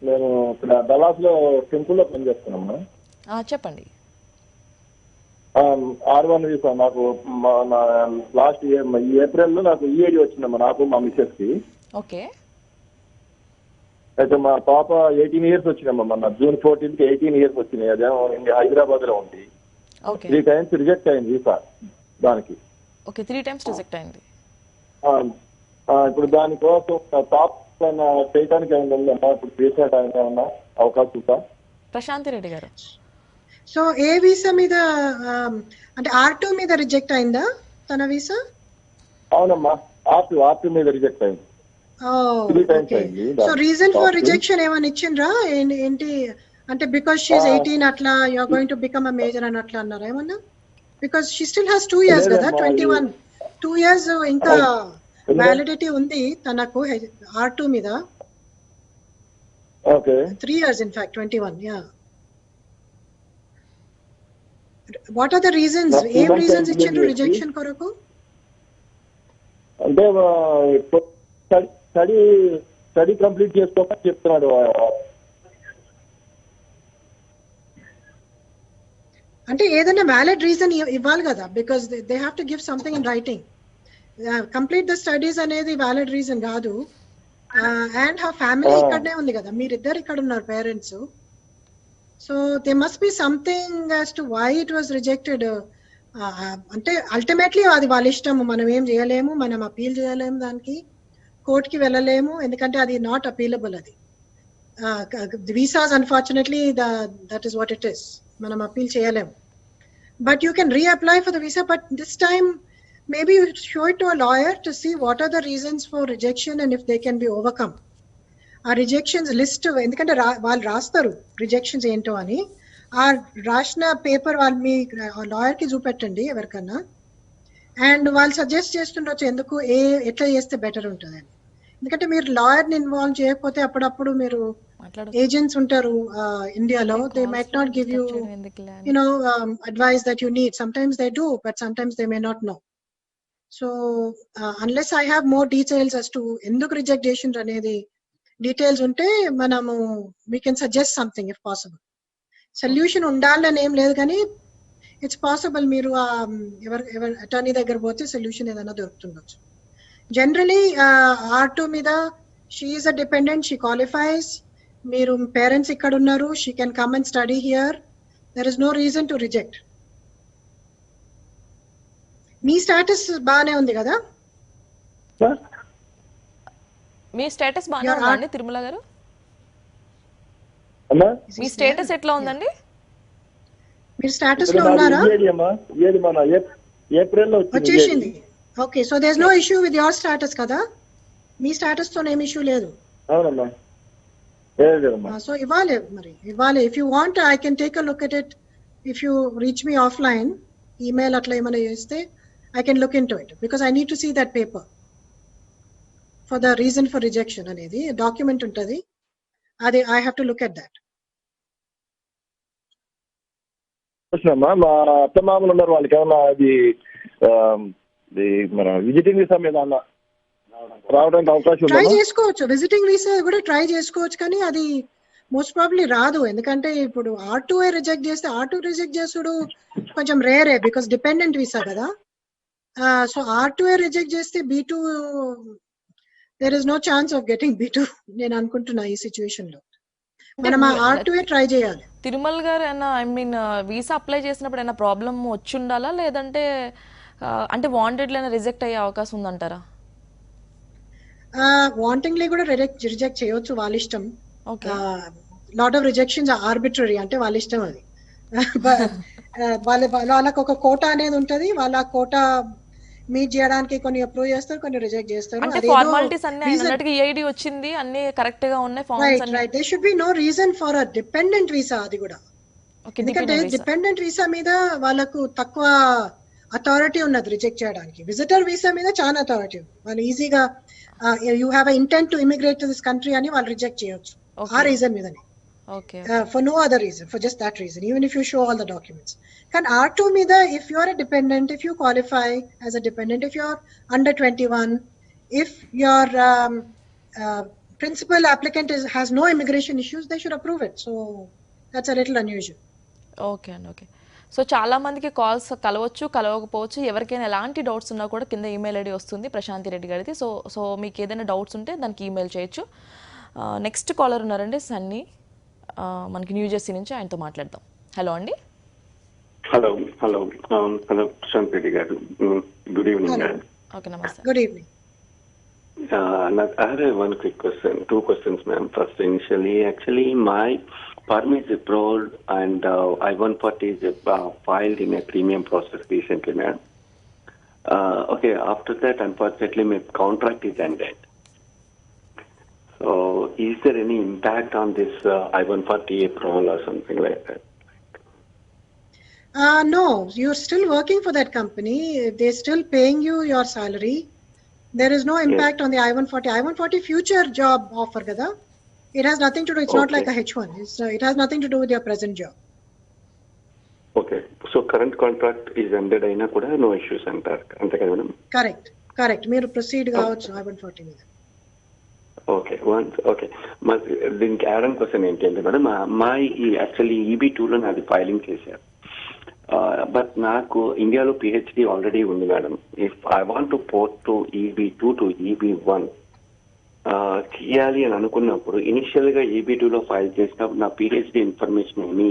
నేను ఇక్కడ డలాస్ లో టెంపుల్ లో పనిచేస్తున్నామ్మా. చెప్పండి. R1 వీసా నాకు లాస్ట్ ఈ ఏప్రిల్ లో నాకు EAD వచ్చిందమ్మా, నాకు మా మిస్సెస్ కి. ఓకే. అయితే మా పాప 18 years వచ్చిందమ్మా, మన June 14th 18 years వచ్చినాయి. అదేమో హైదరాబాద్ లో ఉంది. 3 times రిజెక్ట్ అయింది వీసా దానికి. ఓకే, 3 times రిజెక్ట్ అయింది. ఇప్పుడు దానికోసం టాప్ చేయడానికి ఏమైనా ఉందమ్మా? ఇప్పుడు చేసేయడానికి ఏమన్నా అవకాశం ఉందా? ప్రశాంతి రెడ్డి గారు, సో ఏ వీసా మీద అంటే R2 మీద రిజెక్ట్ అయిందా తన వీసా? అవునమ్మా, ఆర్టీ మీద రిజెక్ట్ అయింది. 3 times అయింది. సో రీజన్ ఫర్ రిజెక్షన్ ఏమైనా ఇచ్చిండ్రా? ఏంటి అంటే బికాస్ షీఈ్ 18 అట్లా you are going to become a major అని అట్లా అన్నారా ఏమన్నా? Because she still has 2 years కదా, 21 2 years ఇంకా వ్యాలిడిటీ ఉంది తనకు R2 మీద. Okay, 3 years in fact, 21. Yeah. What are the reasons? ఏం రీజన్స్ ఇచ్చిండ్రు రిజెక్షన్ కొరకు? అంటే స్టడీ కంప్లీట్ చేసుకోమని చెప్తున్నాడు. అంటే ఏదైనా వ్యాలిడ్ రీజన్ ఇవ్వాలి కదా, because they have to give something in writing. Complete the studies అనేది వ్యాలిడ్ రీజన్ కాదు. అండ్ హర్ ఫ్యామిలీ ఇక్కడనే ఉంది కదా, మీరిద్దరు ఇక్కడ ఉన్నారు parents. So they must be something as to why it was rejected. అంటే అల్టిమేట్లీ అది వాళ్ళ ఇష్టం, మనం ఏం చేయలేము, మనం అపీల్ చేయలేము, దానికి కోర్టుకి వెళ్ళలేము, ఎందుకంటే అది నాట్ అపీలబుల్. అది visas unfortunately that is what it is, మనం అపీల్ చేయలేము. But you can reapply for the visa, but this time maybe you show it to a lawyer to see what are the reasons for rejection and if they can be overcome. ఆ rejections list ఎందుకంటే వాళ్ళు రాస్తారు rejections ఏంటో అని. ఆ రాసిన paper వాళ్ళు మీ లాయర్కి చూపెట్టండి ఎవరికన్నా, అండ్ వాళ్ళు సజెస్ట్ చేస్తుండొచ్చు ఎందుకు ఎట్లా చేస్తే బెటర్ ఉంటుంది అని. ఎందుకంటే మీరు లాయర్ని ఇన్వాల్వ్ చేయకపోతే అప్పుడప్పుడు మీరు ఏజెంట్స్ ఉంటారు ఇండియాలో, they might not give you advice that you need. Sometimes they do, but sometimes they may not know. So unless I have more details as to ఎందుకు రిజెక్ట్ చేసిండ్రు అనేది డీటెయిల్స్ ఉంటే మనము we can suggest something if possible. Solution ఉండాలని ఏం లేదు, కానీ it's possible. మీరు ఎవరు అటార్నీ దగ్గర పోతే సొల్యూషన్ ఏదైనా దొరుకుతుండొచ్చు. జనరలీ R2 మీద she is a dependent, she qualifies. మీరు పేరెంట్స్ ఇక్కడ ఉన్నారు, she can come and study here. There is no reason to reject. మీ స్టేటస్ బాగానే ఉంది కదా? మీ స్టేటస్ బాగానే ఉందండి తిరుమల గారు? మీ స్టేటస్ ఎట్లా ఉందండి? మీరు స్టేటస్ లో ఉన్నారా? ఏప్రిల్లో వచ్చేసింది. Okay, so there is no issue with your status కదా? మీ స్టేటస్ తో ఏం ఇష్యూ లేదు. అవునమ్మా. సో ఇవ్వాలి, మరి ఇవ్వాలి. If you want I can take a look at it. If you reach me offline, email అట్లా ఏమైనా చేస్తే I can look into it because I need to see that paper for the reason for rejection అనేది document ఉంటది, అది I have to look at that. చూసినమ్మా, మా అత్తమామలు ఉన్నారు, వాళ్ళకి ఏమన్నా అది మన విజిటింగ్ వీసా మీద రావడానికి అవకాశం ట్రై చేసుకోవచ్చు. విజిటింగ్ వీసా కూడా ట్రై చేసుకోవచ్చు, కానీ అది మోస్ట్ ప్రాబ్లీ రాదు. ఎందుకంటే ఇప్పుడు R2 రిజెక్ట్ చేస్తే, R2 రిజెక్ట్ చేసుడు కొంచెం రేరే బికాస్ డిపెండెంట్ వీసా కదా. సో R2 రిజెక్ట్ చేస్తే B2 there is no chance of getting B2 నేను అనుకుంటున్నా ఈ సిచ్యువేషన్ లో. మనం R2 ట్రై చేయాలి. తిరుమల గారు ఐ మీన్ వీసా అప్లై చేసినప్పుడు ఏమైనా ప్రాబ్లం వచ్చి ఉండాలా, లేదంటే అంటే వాంటెడ్ లేనా రిజెక్ట్ అయ్యే అవకాశం ఉందంటారా? వాంటింగ్లీ కూడా రిజెక్ట్ చేయొచ్చు, వాళ్ళ ఇష్టం. లాట్ ఆఫ్ రిజెక్షన్స్ ఆర్బిట్రరీ, అంటే వాళ్ళ ఇష్టం అది. వాళ్ళకు ఒక కోటా అనేది ఉంటది, వాళ్ళ కోటా మీట్ చేయడానికి కొన్ని అప్రూవ్ చేస్తారు, కొన్ని రిజెక్ట్ చేస్తారు. అంటే ఫార్మాలిటీస్ అన్ని అన్నట్టుగా EID వచ్చింది, అన్ని కరెక్ట్ గా ఉన్నాయి ఫార్మ్స్ అన్ని. Right, there should be no reason for a dependent visa. అది కూడా ఎందుకంటే డిపెండెంట్ వీసా మీద వాళ్ళకు తక్కువ అథారిటీ ఉన్నది రిజెక్ట్ చేయడానికి. విజిటర్ వీసా మీద చాలా అథారిటీ ఉంది. వాళ్ళు ఈజీగా you have a intent to immigrate to this country అని వాళ్ళు రిజెక్ట్ చేయొచ్చు ఆ రీజన్ మీదనే. For no other reason, for just that reason, even if you show all the documents. Can R2 mida, if you are a dependent, if you qualify as a dependent, if you are under 21, if your principal applicant has no immigration issues, they should approve it. So that's a little unusual. Okay and okay. So చాలా మందికి calls కలవచ్చు, కలవకపోవచ్చు. ఎవరికైనా ఎలాంటి doubts ఉన్నా కూడా కింద email ID వస్తుంది ప్రశాంతి రెడ్డి గారిది. సో మీకు ఏదైనా డౌట్స్ ఉంటే దానికి ఈమెయిల్ చేయొచ్చు. నెక్స్ట్ కాలర్ ఉన్నారండి, సన్నీ, మనకి న్యూ జెర్సీ నుంచి, ఆయనతో మాట్లాడదాం. హలో అండి. Hello hello hello Prashanth Reddy garu, good evening. Okay, నమస్తే. Good evening. I had one quick question, two questions, ma'am. First, initially, actually, my permit is approved and I-140 is filed in a premium process recently, ma'am. Okay, after that, unfortunately, my contract is ended. So, is there any impact on this I-140 approval or something like that? No, you're still working for that company. They're still paying you your salary. There is no impact on the I-140. I-140 future job offer, kada? It has nothing to do. It's not like a H1. It has nothing to do with your present job. Okay, so current contract is ended, aina kuda no issues antar. Ante kada madam? Correct. మీరు proceed కావచ్చు I-140 మీద. Okay దీనికి add question ఏంటంటే madam actually EB2లో నాది filing చేశారు but నాకు ఇండియాలో PhD already ఉంది madam. If I want to port to EB2 to EB1 చేయాలి అని అనుకున్నప్పుడు ఇనిషియల్ గా EB2లో ఫైల్ చేసినప్పుడు నా PhD ఇన్ఫర్మేషన్ ఏమి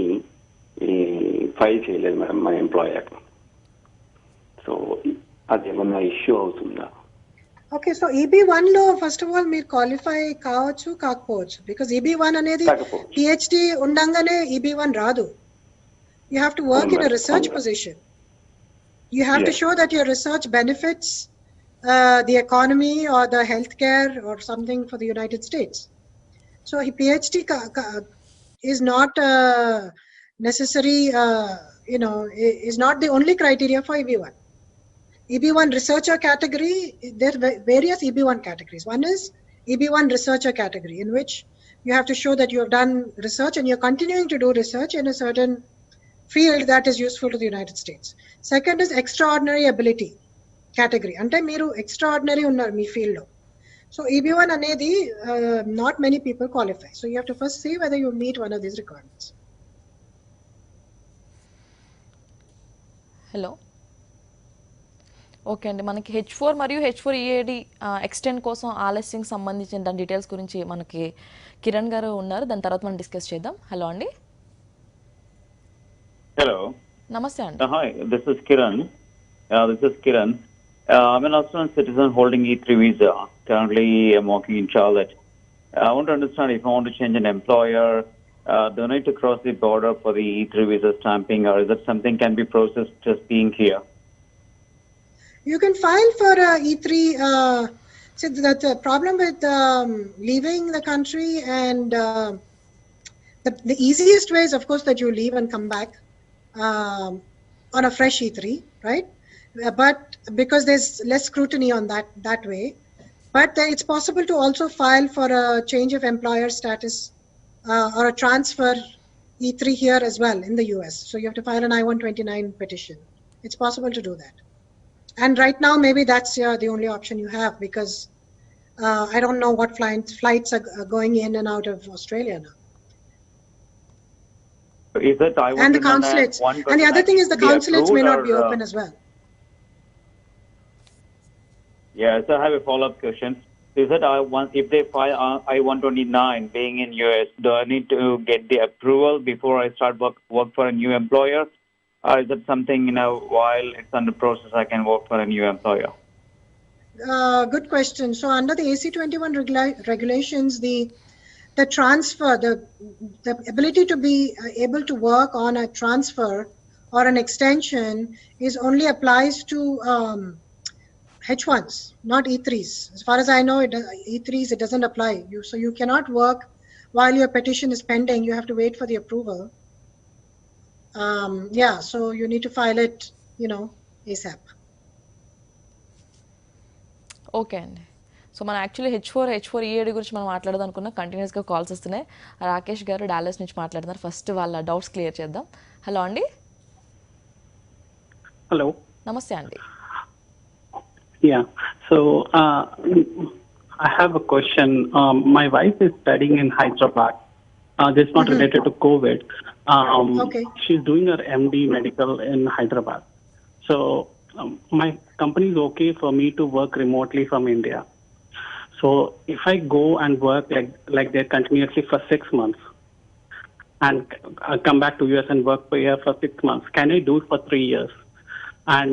ఫైల్ చేయలేదు మేడం మా ఎంప్లాయర్. సో అదేమన్నా ఇష్యూ అవుతుందా? ఓకే, సో EB1 లో ఫస్ట్ ఆఫ్ ఆల్ మీరు క్వాలిఫై కావచ్చు కాకపోవచ్చు. బికాస్ EB1 అనేది PhD ఉండంగానే EB1 రాదు. You have to work in a research position. You have to show that your research benefits the economy or the healthcare or something for the United States. So PhD is not necessary, is not the only criteria for EB1. EB1 researcher category, there are various EB1 categories. One is EB1 researcher category, in which you have to show that you have done research and you're continuing to do research in a certain field that is useful to the United States. Second is extraordinary ability category. Ante meeru extraordinary unnaru mee field lo. So EB1 anedi not many people qualify. So you have to first see whether you meet one of these requirements. Hello, okay అండి. మనకి H4 మరియు H4 EAD extend కోసం ఆలస్యం సంబంధించిన దాని details గురించి మనకి కిరణ్ గారు ఉన్నారు. దాని తర్వాత మనం డిస్కస్ చేద్దాం. హలో అండి. Hello. నమస్తే అండి. Hi, this is Kiran. I'm an Australian citizen holding E3 visa. Currently, I'm working in Charlotte. I want to understand if I want to change an employer, do I need to cross the border for the E3 visa stamping, or is that something can be processed just being here? You can file for E3. So that's a problem with leaving the country, and the easiest way is, of course, that you leave and come back on a fresh E3, right? But because there's less scrutiny on that way, but it's possible to also file for a change of employer status or a transfer E3 here as well in the US. So you have to file an I-129 petition. It's possible to do that. And right now, maybe that's the only option you have, because I don't know what flights are going in and out of Australia now. Is that And the consulates. And the other thing is the consulates may not be open as well. Yes, I have a follow-up question. Is that if they file I-129 being in US, do I need to get the approval before I start work for a new employer? Or is that something, while it's under process, I can work for a new employer? Good question. So under the AC21 regulations, the transfer, the ability to be able to work on a transfer or an extension is only applies to H1s, not E3s. As far as I know, E3s, it doesn't apply. So you cannot work while your petition is pending. You have to wait for the approval. So you need to file it, ASAP. Okay అండి. So మనం actually H4 EAD గురించి మనం మాట్లాడదాం అనుకున్నా. కంటిన్యూస్గా calls వస్తున్నాయి. రాకేష్ గారు Dallas నుంచి మాట్లాడుతున్నారు. ఫస్ట్ వాళ్ళ డౌట్స్ క్లియర్ చేద్దాం. హలో అండి. హలో, నమస్తే అండి. Yeah. So I have a question. My wife is studying in Hyderabad. This is not related to COVID. Okay. She's doing her MD medical in Hyderabad. So my company is okay for me to work remotely from India. So if I go and work like that continuously for 6 months and come back to US and work here for 6 months, can I do it for 3 years? And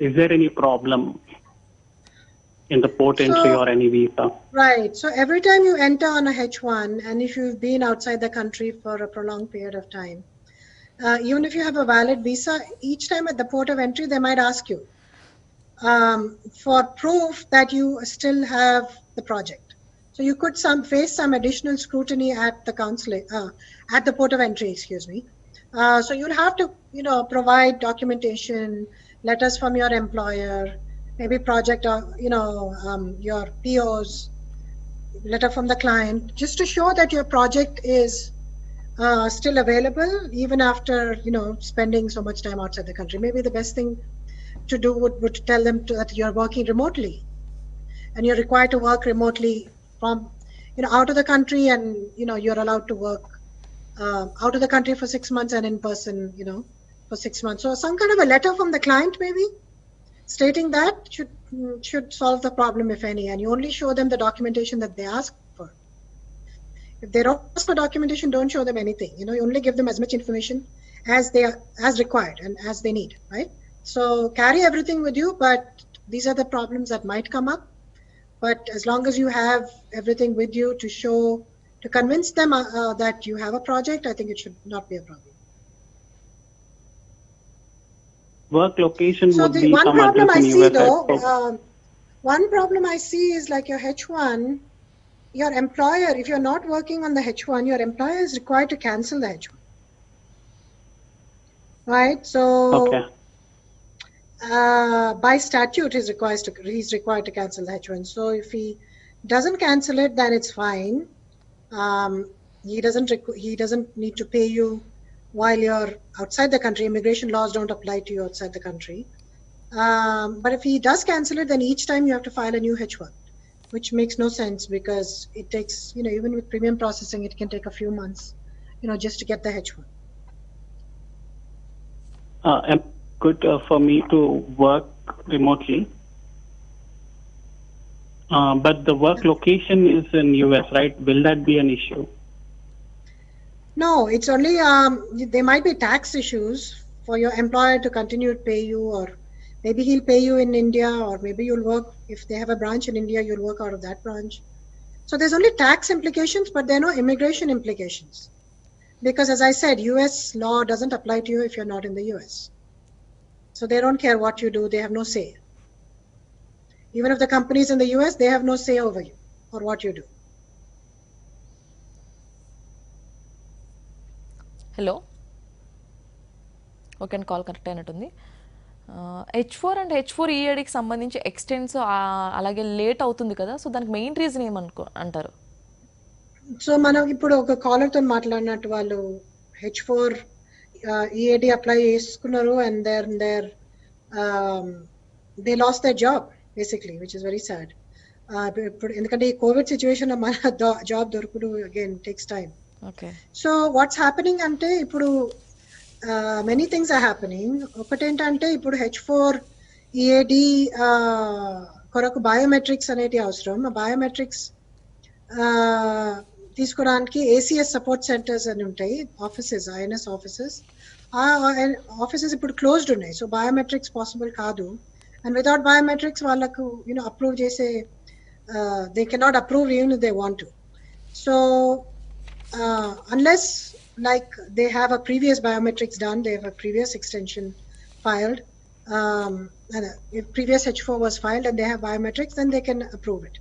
is there any problem? in the port entry or any visa? Right. So every time you enter on a H1, and if you've been outside the country for a prolonged period of time, even if you have a valid visa, each time at the port of entry, they might ask you for proof that you still have the project. So you could face some additional scrutiny at the consulate, at the port of entry, excuse me. So you'll have to, provide documentation, letters from your employer, maybe project or, your POs, letter from the client, just to show that your project is still available even after, spending so much time outside the country. Maybe the best thing to do would tell them that you're working remotely and you're required to work remotely from, out of the country, and, you're allowed to work out of the country for 6 months and in person, for 6 months. So some kind of a letter from the client, maybe, stating that should solve the problem, if any, and you only show them the documentation that they ask for. If they don't ask for documentation, don't show them anything. You only give them as much information as required and as they need, right? So carry everything with you, but these are the problems that might come up. But as long as you have everything with you to convince them that you have a project, I think it should not be a problem. Work location So would the be one some problem I address in see US. though, one problem I see is like your H1, your employer, if you're not working on the H1, your employer is required to cancel the H1. Right? So Okay. by statute, he's required to cancel the H1. So if he doesn't cancel it, then it's fine. He doesn't need to pay you while you're outside the country. Immigration laws don't apply to you outside the country. But if he does cancel it, then each time you have to file a new H1, which makes no sense because it takes, even with premium processing, it can take a few months, just to get the H1. Good for me to work remotely. But the work location is in US, right? Will that be an issue? No, it's only, there might be tax issues for your employer to continue to pay you, or maybe he'll pay you in India, or maybe you'll work, if they have a branch in India, you'll work out of that branch. So there's only tax implications, but there are no immigration implications. Because as I said, US law doesn't apply to you if you're not in the US. So they don't care what you do, they have no say. Even if the company is in the US, they have no say over you or what you do. Hello okay అండి, call connect అయినట్టుంది. H4 and H4 EADకి సంబంధించి ఎక్స్టెన్స్ అలాగే late అవుతుంది కదా, so దానికి main reason అంటారు? So మనం ఇప్పుడు ఒక కాలర్తో మాట్లాడినట్టు వాళ్ళు H4 EAD అప్లై చేసుకున్నారు and they lost their job basically, which is very sad. ఇప్పుడు ఎందుకంటే ఈ కోవిడ్ సిచ్యువేషన్ మన జాబ్ దొరుకుడు again takes time. Okay. So what's happening ante ipudu many things are happening. Okatentante ipudu H4 EAD koraku biometrics aneti avasaram. Biometrics తీసుకోవడానికి ACS support centres అని ఉంటాయి, offices, INS offices. ఆ offices ఇప్పుడు closed ఉన్నాయి. So biometrics possible కాదు. And without biometrics వాళ్ళకు approve చేసే they cannot approve even if they want to. So unless like they have a previous biometrics done, they have a previous extension filed, and if previous H4 was filed and they have biometrics, then they can approve it.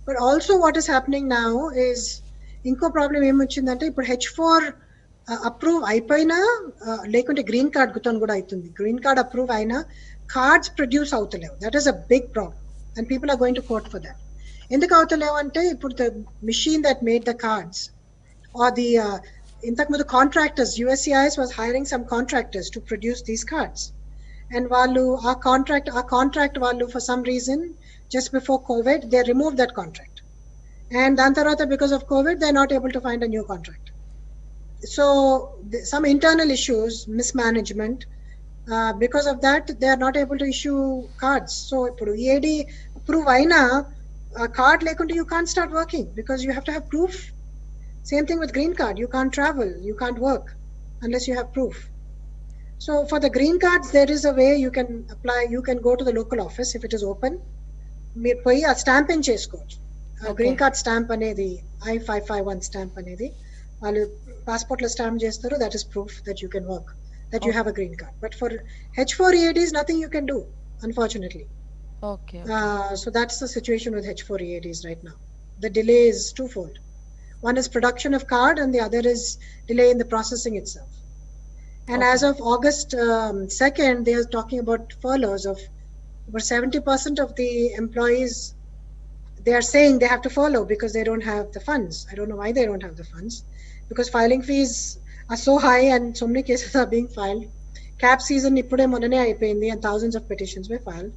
But also what is happening now is inko problem em ochindante ipudu H4 approve అయిపోయినా లేకుంటే green card గుతం కూడా అవుతుంది. Green card approve అయినా cards produce అవుతలేవు. That is a big problem and people are going to court for that. ఎందుకు అవుతలేవు అంటే ఇప్పుడు the machine that made the cards or the intakmudu contractors, USCIS was hiring some contractors to produce these cards, and vallu our contract vallu for some reason just before COVID they removed that contract, and dan tarvata because of COVID they're not able to find a new contract. So some internal issues, mismanagement, because of that they are not able to issue cards. So ipudu EAD approve aina card lekunte you can't start working because you have to have proof. Same thing with green card. You can't travel, you can't work unless you have proof. So for the green cards, there is a way you can apply. You can go to the local office if it is open, మీరు పోయి ఆ stamping చేసుకోవచ్చు. Okay. Green card stamp అనేది I-551 stamp అనేది వాళ్ళు passport లో stamp చేస్తారు. That is proof that you can work, that you have a green card. But for H4EADs nothing you can do, unfortunately. Okay So that's the situation with H4EADs right now. The delay is twofold. One is production of card and the other is delay in the processing itself. And as of August 2nd, they are talking about furloughs of over 70% of the employees. They are saying they have to follow because they don't have the funds. I don't know why they don't have the funds, because filing fees are so high and so many cases are being filed. Cap season ippude monane ayipindi and thousands of petitions were filed.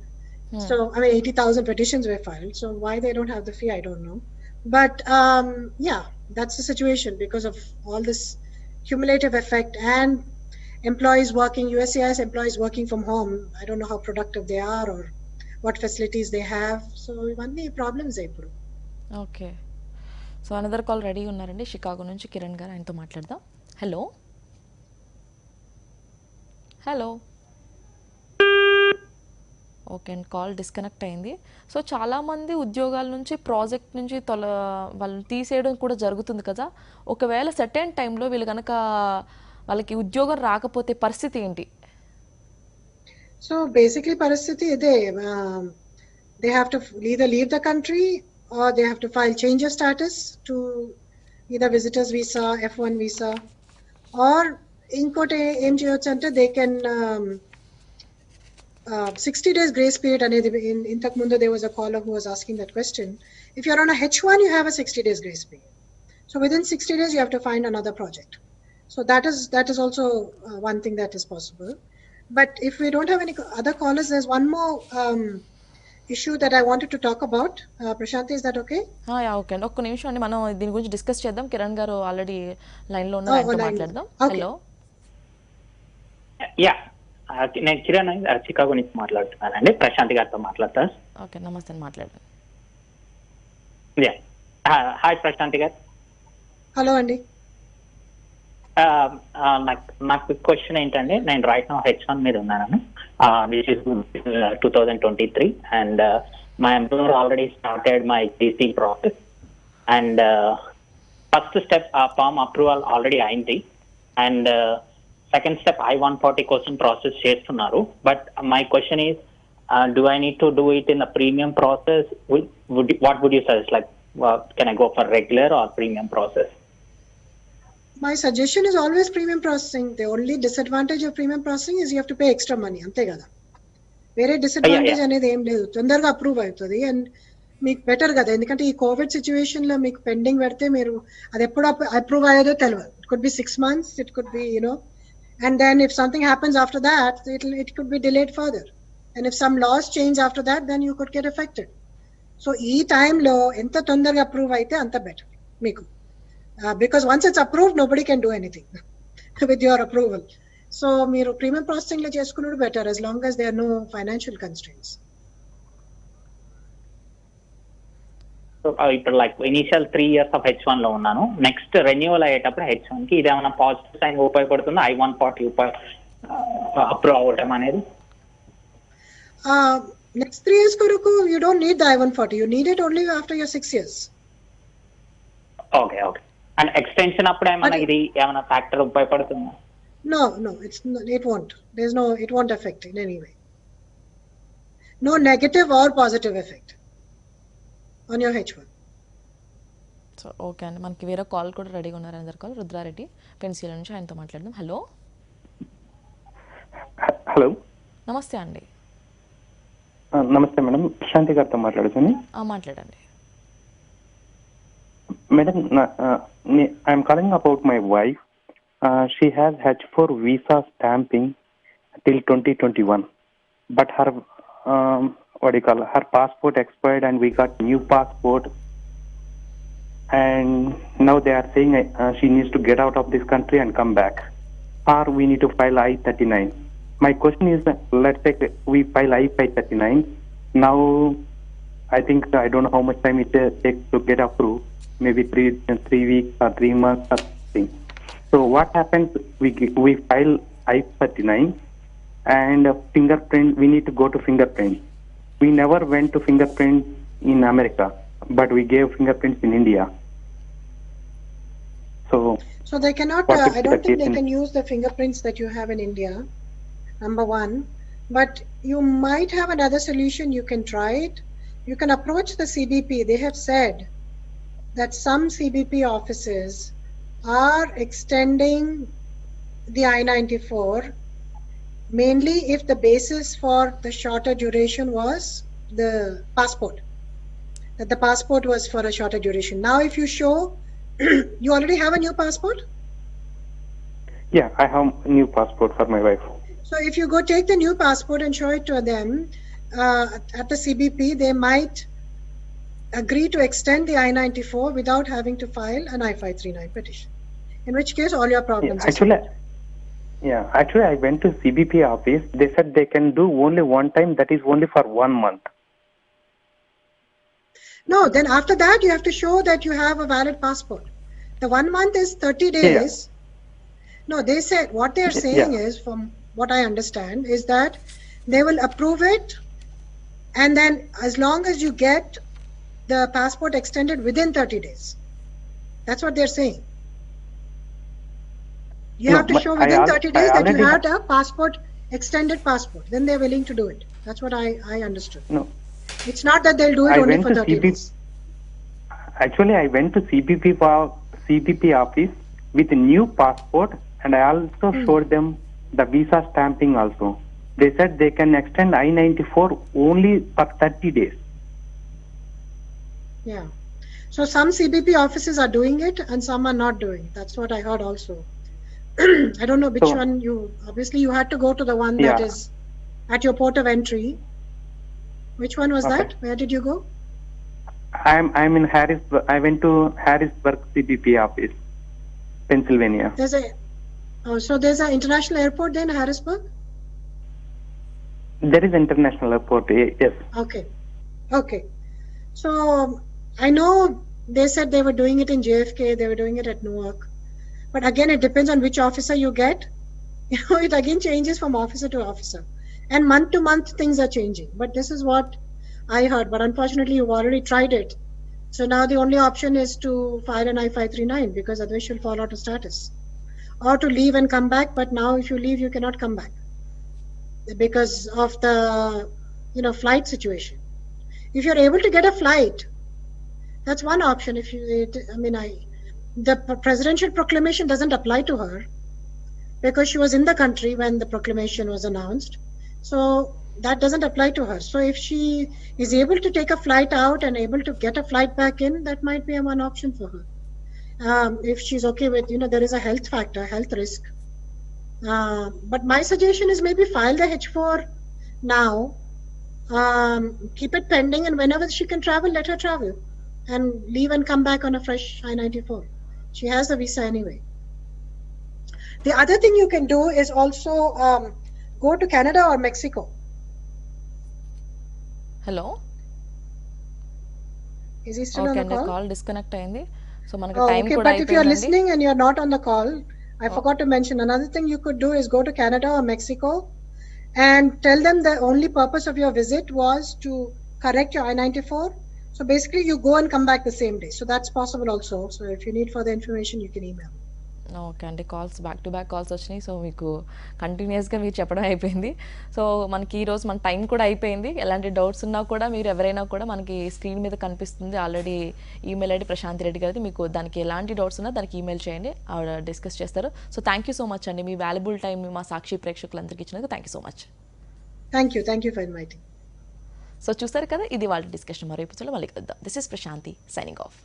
So, I mean, 80,000 petitions were filed. So why they don't have the fee, I don't know. But yeah, that's the situation because of all this cumulative effect and employees working, USCIS employees working from home. I don't know how productive they are or what facilities they have. So ivanni problems ippudu. Okay so another call ready ఉన్నారండి Chicago నుంచి కిరణ్ గారు, ఆయనతో మాట్లాడదాం. Hello hello okay and call disconnect అయింది. So చాలామంది ఉద్యోగాల నుంచి project నుంచి వాళ్ళని తీసేయడం కూడా జరుగుతుంది కదా. ఒకవేళ సర్టెన్ టైంలో వీళ్ళు కనుక వాళ్ళకి ఉద్యోగం రాకపోతే పరిస్థితి ఏంటి? So basically parasthiti ide, they have to either leave the country or they have to file change of status to either visitors visa, F1 visa, or inkote em cheyochu ante they can 60 days grace period anedi intaku mundu there was a caller who was asking that question. If you're on a H1 you have a 60 days grace period, so within 60 days you have to find another project. So that is also one thing that is possible. But if we don't have any other callers, there's one more issue that I wanted to talk about. Prashanti, is that okay? Yeah okay అండి, ఒక్క నిమిషం అండి, మనం దీని గురించి discuss చేద్దాం. కిరణ్ గారు already లైన్లో ఉన్నారు, ఆయనతో మాట్లాడదాం. హలో యా నేను కిరణ్ చికాగో నుంచి మాట్లాడుతున్నానండి. ప్రశాంత్ గారితో మాట్లాడతారు. ఓకే నమస్తే అండి, మాట్లాడండి. యా హాయ్ ప్రశాంత్ గారు. హలో అండి. నాకు క్వశ్చన్ ఏంటంటే, నేను రైట్ నౌ H1 మీద ఉన్నాను, which is 2023, and my employer already started my GC process, and first step form approval already అయింది, అండ్ సెకండ్ స్టెప్ I-140 కోసం ప్రాసెస్ చేస్తున్నారు. But my question is, do I need to do it in the premium process? What would you suggest, like can I go for regular or premium process? My suggestion is always premium processing. The only disadvantage of premium processing is you have to pay extra money. Ante kada. Vere disadvantage anedi em ledu. Tondarga approve avutadi and meeku better kada. Endukante ee COVID situation lo meeku pending pedte meeru adi eppudu approve ayedo telvadu. It could be 6 months, it could be, and then if something happens after that, it could be delayed further. And if some laws change after that, then you could get affected. So ee time lo enta tondarga approve aithe anta better meeku. Because once it's approved, nobody can do anything with your approval. So మీరు premium processing లో చేసుకున్నది better as long as there are no financial constraints. So ఇప్పుడు like initial 3 years of H1 లో ఉన్నాను, next renewal అయ్యేటప్పుడు H1 కి ఇది ఏమైనా పాజిటివ్ సైన్ ఉపయోగపడుతుందా? I-140 అప్రూవ్ అవ్వటం అనేది Next 3 years కొరకు you don't need the I-140. You need it only after your 6 years. Okay okay. And extension అప్పుడు ఏమైనా ఇది ఏమైనా ఫ్యాక్టర్ ఉపయోగపడుతుందా? No, it won't. It won't affect in any way. No negative or positive effect on your H1. So okay అండి, మనకి వేరే call కూడా రెడీగా ఉన్నారు. అందరు కాల్ రుద్రారెడ్డి పెన్సిల్ నుంచి, ఆయనతో మాట్లాడదాం. హలో హలో నమస్తే అండి. నమస్తే మేడం, ప్రశాంతి గారితో మాట్లాడుతుంది. మాట్లాడండి madam. I'm calling about my wife. She has H4 visa stamping till 2021, but her her passport expired and we got new passport, and now they are saying she needs to get out of this country and come back, or we need to file I-39. My question is, let's say we file I-39 now. I think, I don't know how much time it takes to get approved, maybe 3 weeks or 3 months or something. So what happens, we file I-39 and fingerprint, we need to go to fingerprint. we never went to fingerprint in America, but we gave fingerprints in India. So they cannot, what if I the don't think case they in- can use the fingerprints that you have in India, number one. But you might have another solution. You can try it. You can approach the CBP. They have said that some CBP offices are extending the I-94 mainly if the basis for the shorter duration was the passport, that the passport was for a shorter duration. Now, if you show you already have a new passport, yeah, I have a new passport for my wife. so if you go take the new passport and show it to them at the CBP, they might agree to extend the I-94 without having to file an I-539 petition, in which case all your problems are solved. Actually, I went to CBP office. They said they can do only one time, that is only for 1 month. No, then after that you have to show that you have a valid passport. The 1 month is 30 days. No, they said what they are saying is, from what I understand, is that they will approve it, and then as long as you get the passport extended within 30 days. That's what they're saying. You No, have to but show within 30 days that you already had a passport, extended passport. Then they're willing to do it. That's what I understood. No, It's not that they'll do it I only went for to 30 days. Actually, I went to CBP office with a new passport, and I also showed them the visa stamping also. They said they can extend I-94 only for 30 days. Yeah. So some CBP offices are doing it and some are not doing it. That's what I heard also. I don't know which So- one you, obviously you had to go to the one that Yeah. is at your port of entry. Which one was Okay. that? Where did you go? I'm in Harrisburg. I went to Harrisburg CBP office, Pennsylvania. So there's an international airport there in Harrisburg? There is international airport. Yes. Okay. Okay. So I know they said they were doing it in JFK, they were doing it at Newark. But again, it depends on which officer you get. You know, it again changes from officer to officer. And month to month, things are changing. But this is what I heard. But unfortunately, you've already tried it. So now the only option is to file an I-539 because otherwise you'll fall out of status. Or to leave and come back. But now if you leave, you cannot come back because of the, flight situation. If you're able to get a flight, that's one option. If you, the presidential proclamation doesn't apply to her because she was in the country when the proclamation was announced. So that doesn't apply to her. So if she is able to take a flight out and able to get a flight back in, that might be one option for her. If she's okay with, there is a health factor, health risk. But my suggestion is maybe file the H4 now, keep it pending, and whenever she can travel, let her travel and leave and come back on a fresh I-94. She has the visa anyway. The other thing you can do is also go to Canada or Mexico. Hello Is he still on okay the అండి call? Call disconnect అయింది so మనకు Oh, time okay, కూడా but if you're అయిపోయిందండి listening and you're not on the call, I forgot to mention another thing you could do is go to Canada or Mexico and tell them the only purpose of your visit was to correct your I-94. So basically you go and come back the same day. So that's possible also. So if you need further information, you can email. Okay అండి calls back to back calls వచ్చినాయి so మీకు కంటిన్యూస్గా మీరు చెప్పడం అయిపోయింది so మనకి ఈరోజు మన టైం కూడా అయిపోయింది ఎలాంటి డౌట్స్ ఉన్నా కూడా మీరు ఎవరైనా కూడా మనకి స్క్రీన్ మీద కనిపిస్తుంది already email ID Prashanti Reddy గారిది మీకు దానికి ఎలాంటి డౌట్స్ ఉన్నా దానికి ఈమెయిల్ చేయండి ఆవిడ డిస్కస్ చేస్తారు so thank you so much అండి మీ వాల్యుబుల్ టైం మా సాక్షి ప్రేక్షకులందరికీ ఇచ్చినందుకు thank you so much Thank you for inviting. So చూసారు కదా ఇది వాళ్ళ డిస్కషన్ మరో ఎపిసోడ్లో మళ్ళీ కలుద్దాం this is Prashanti signing of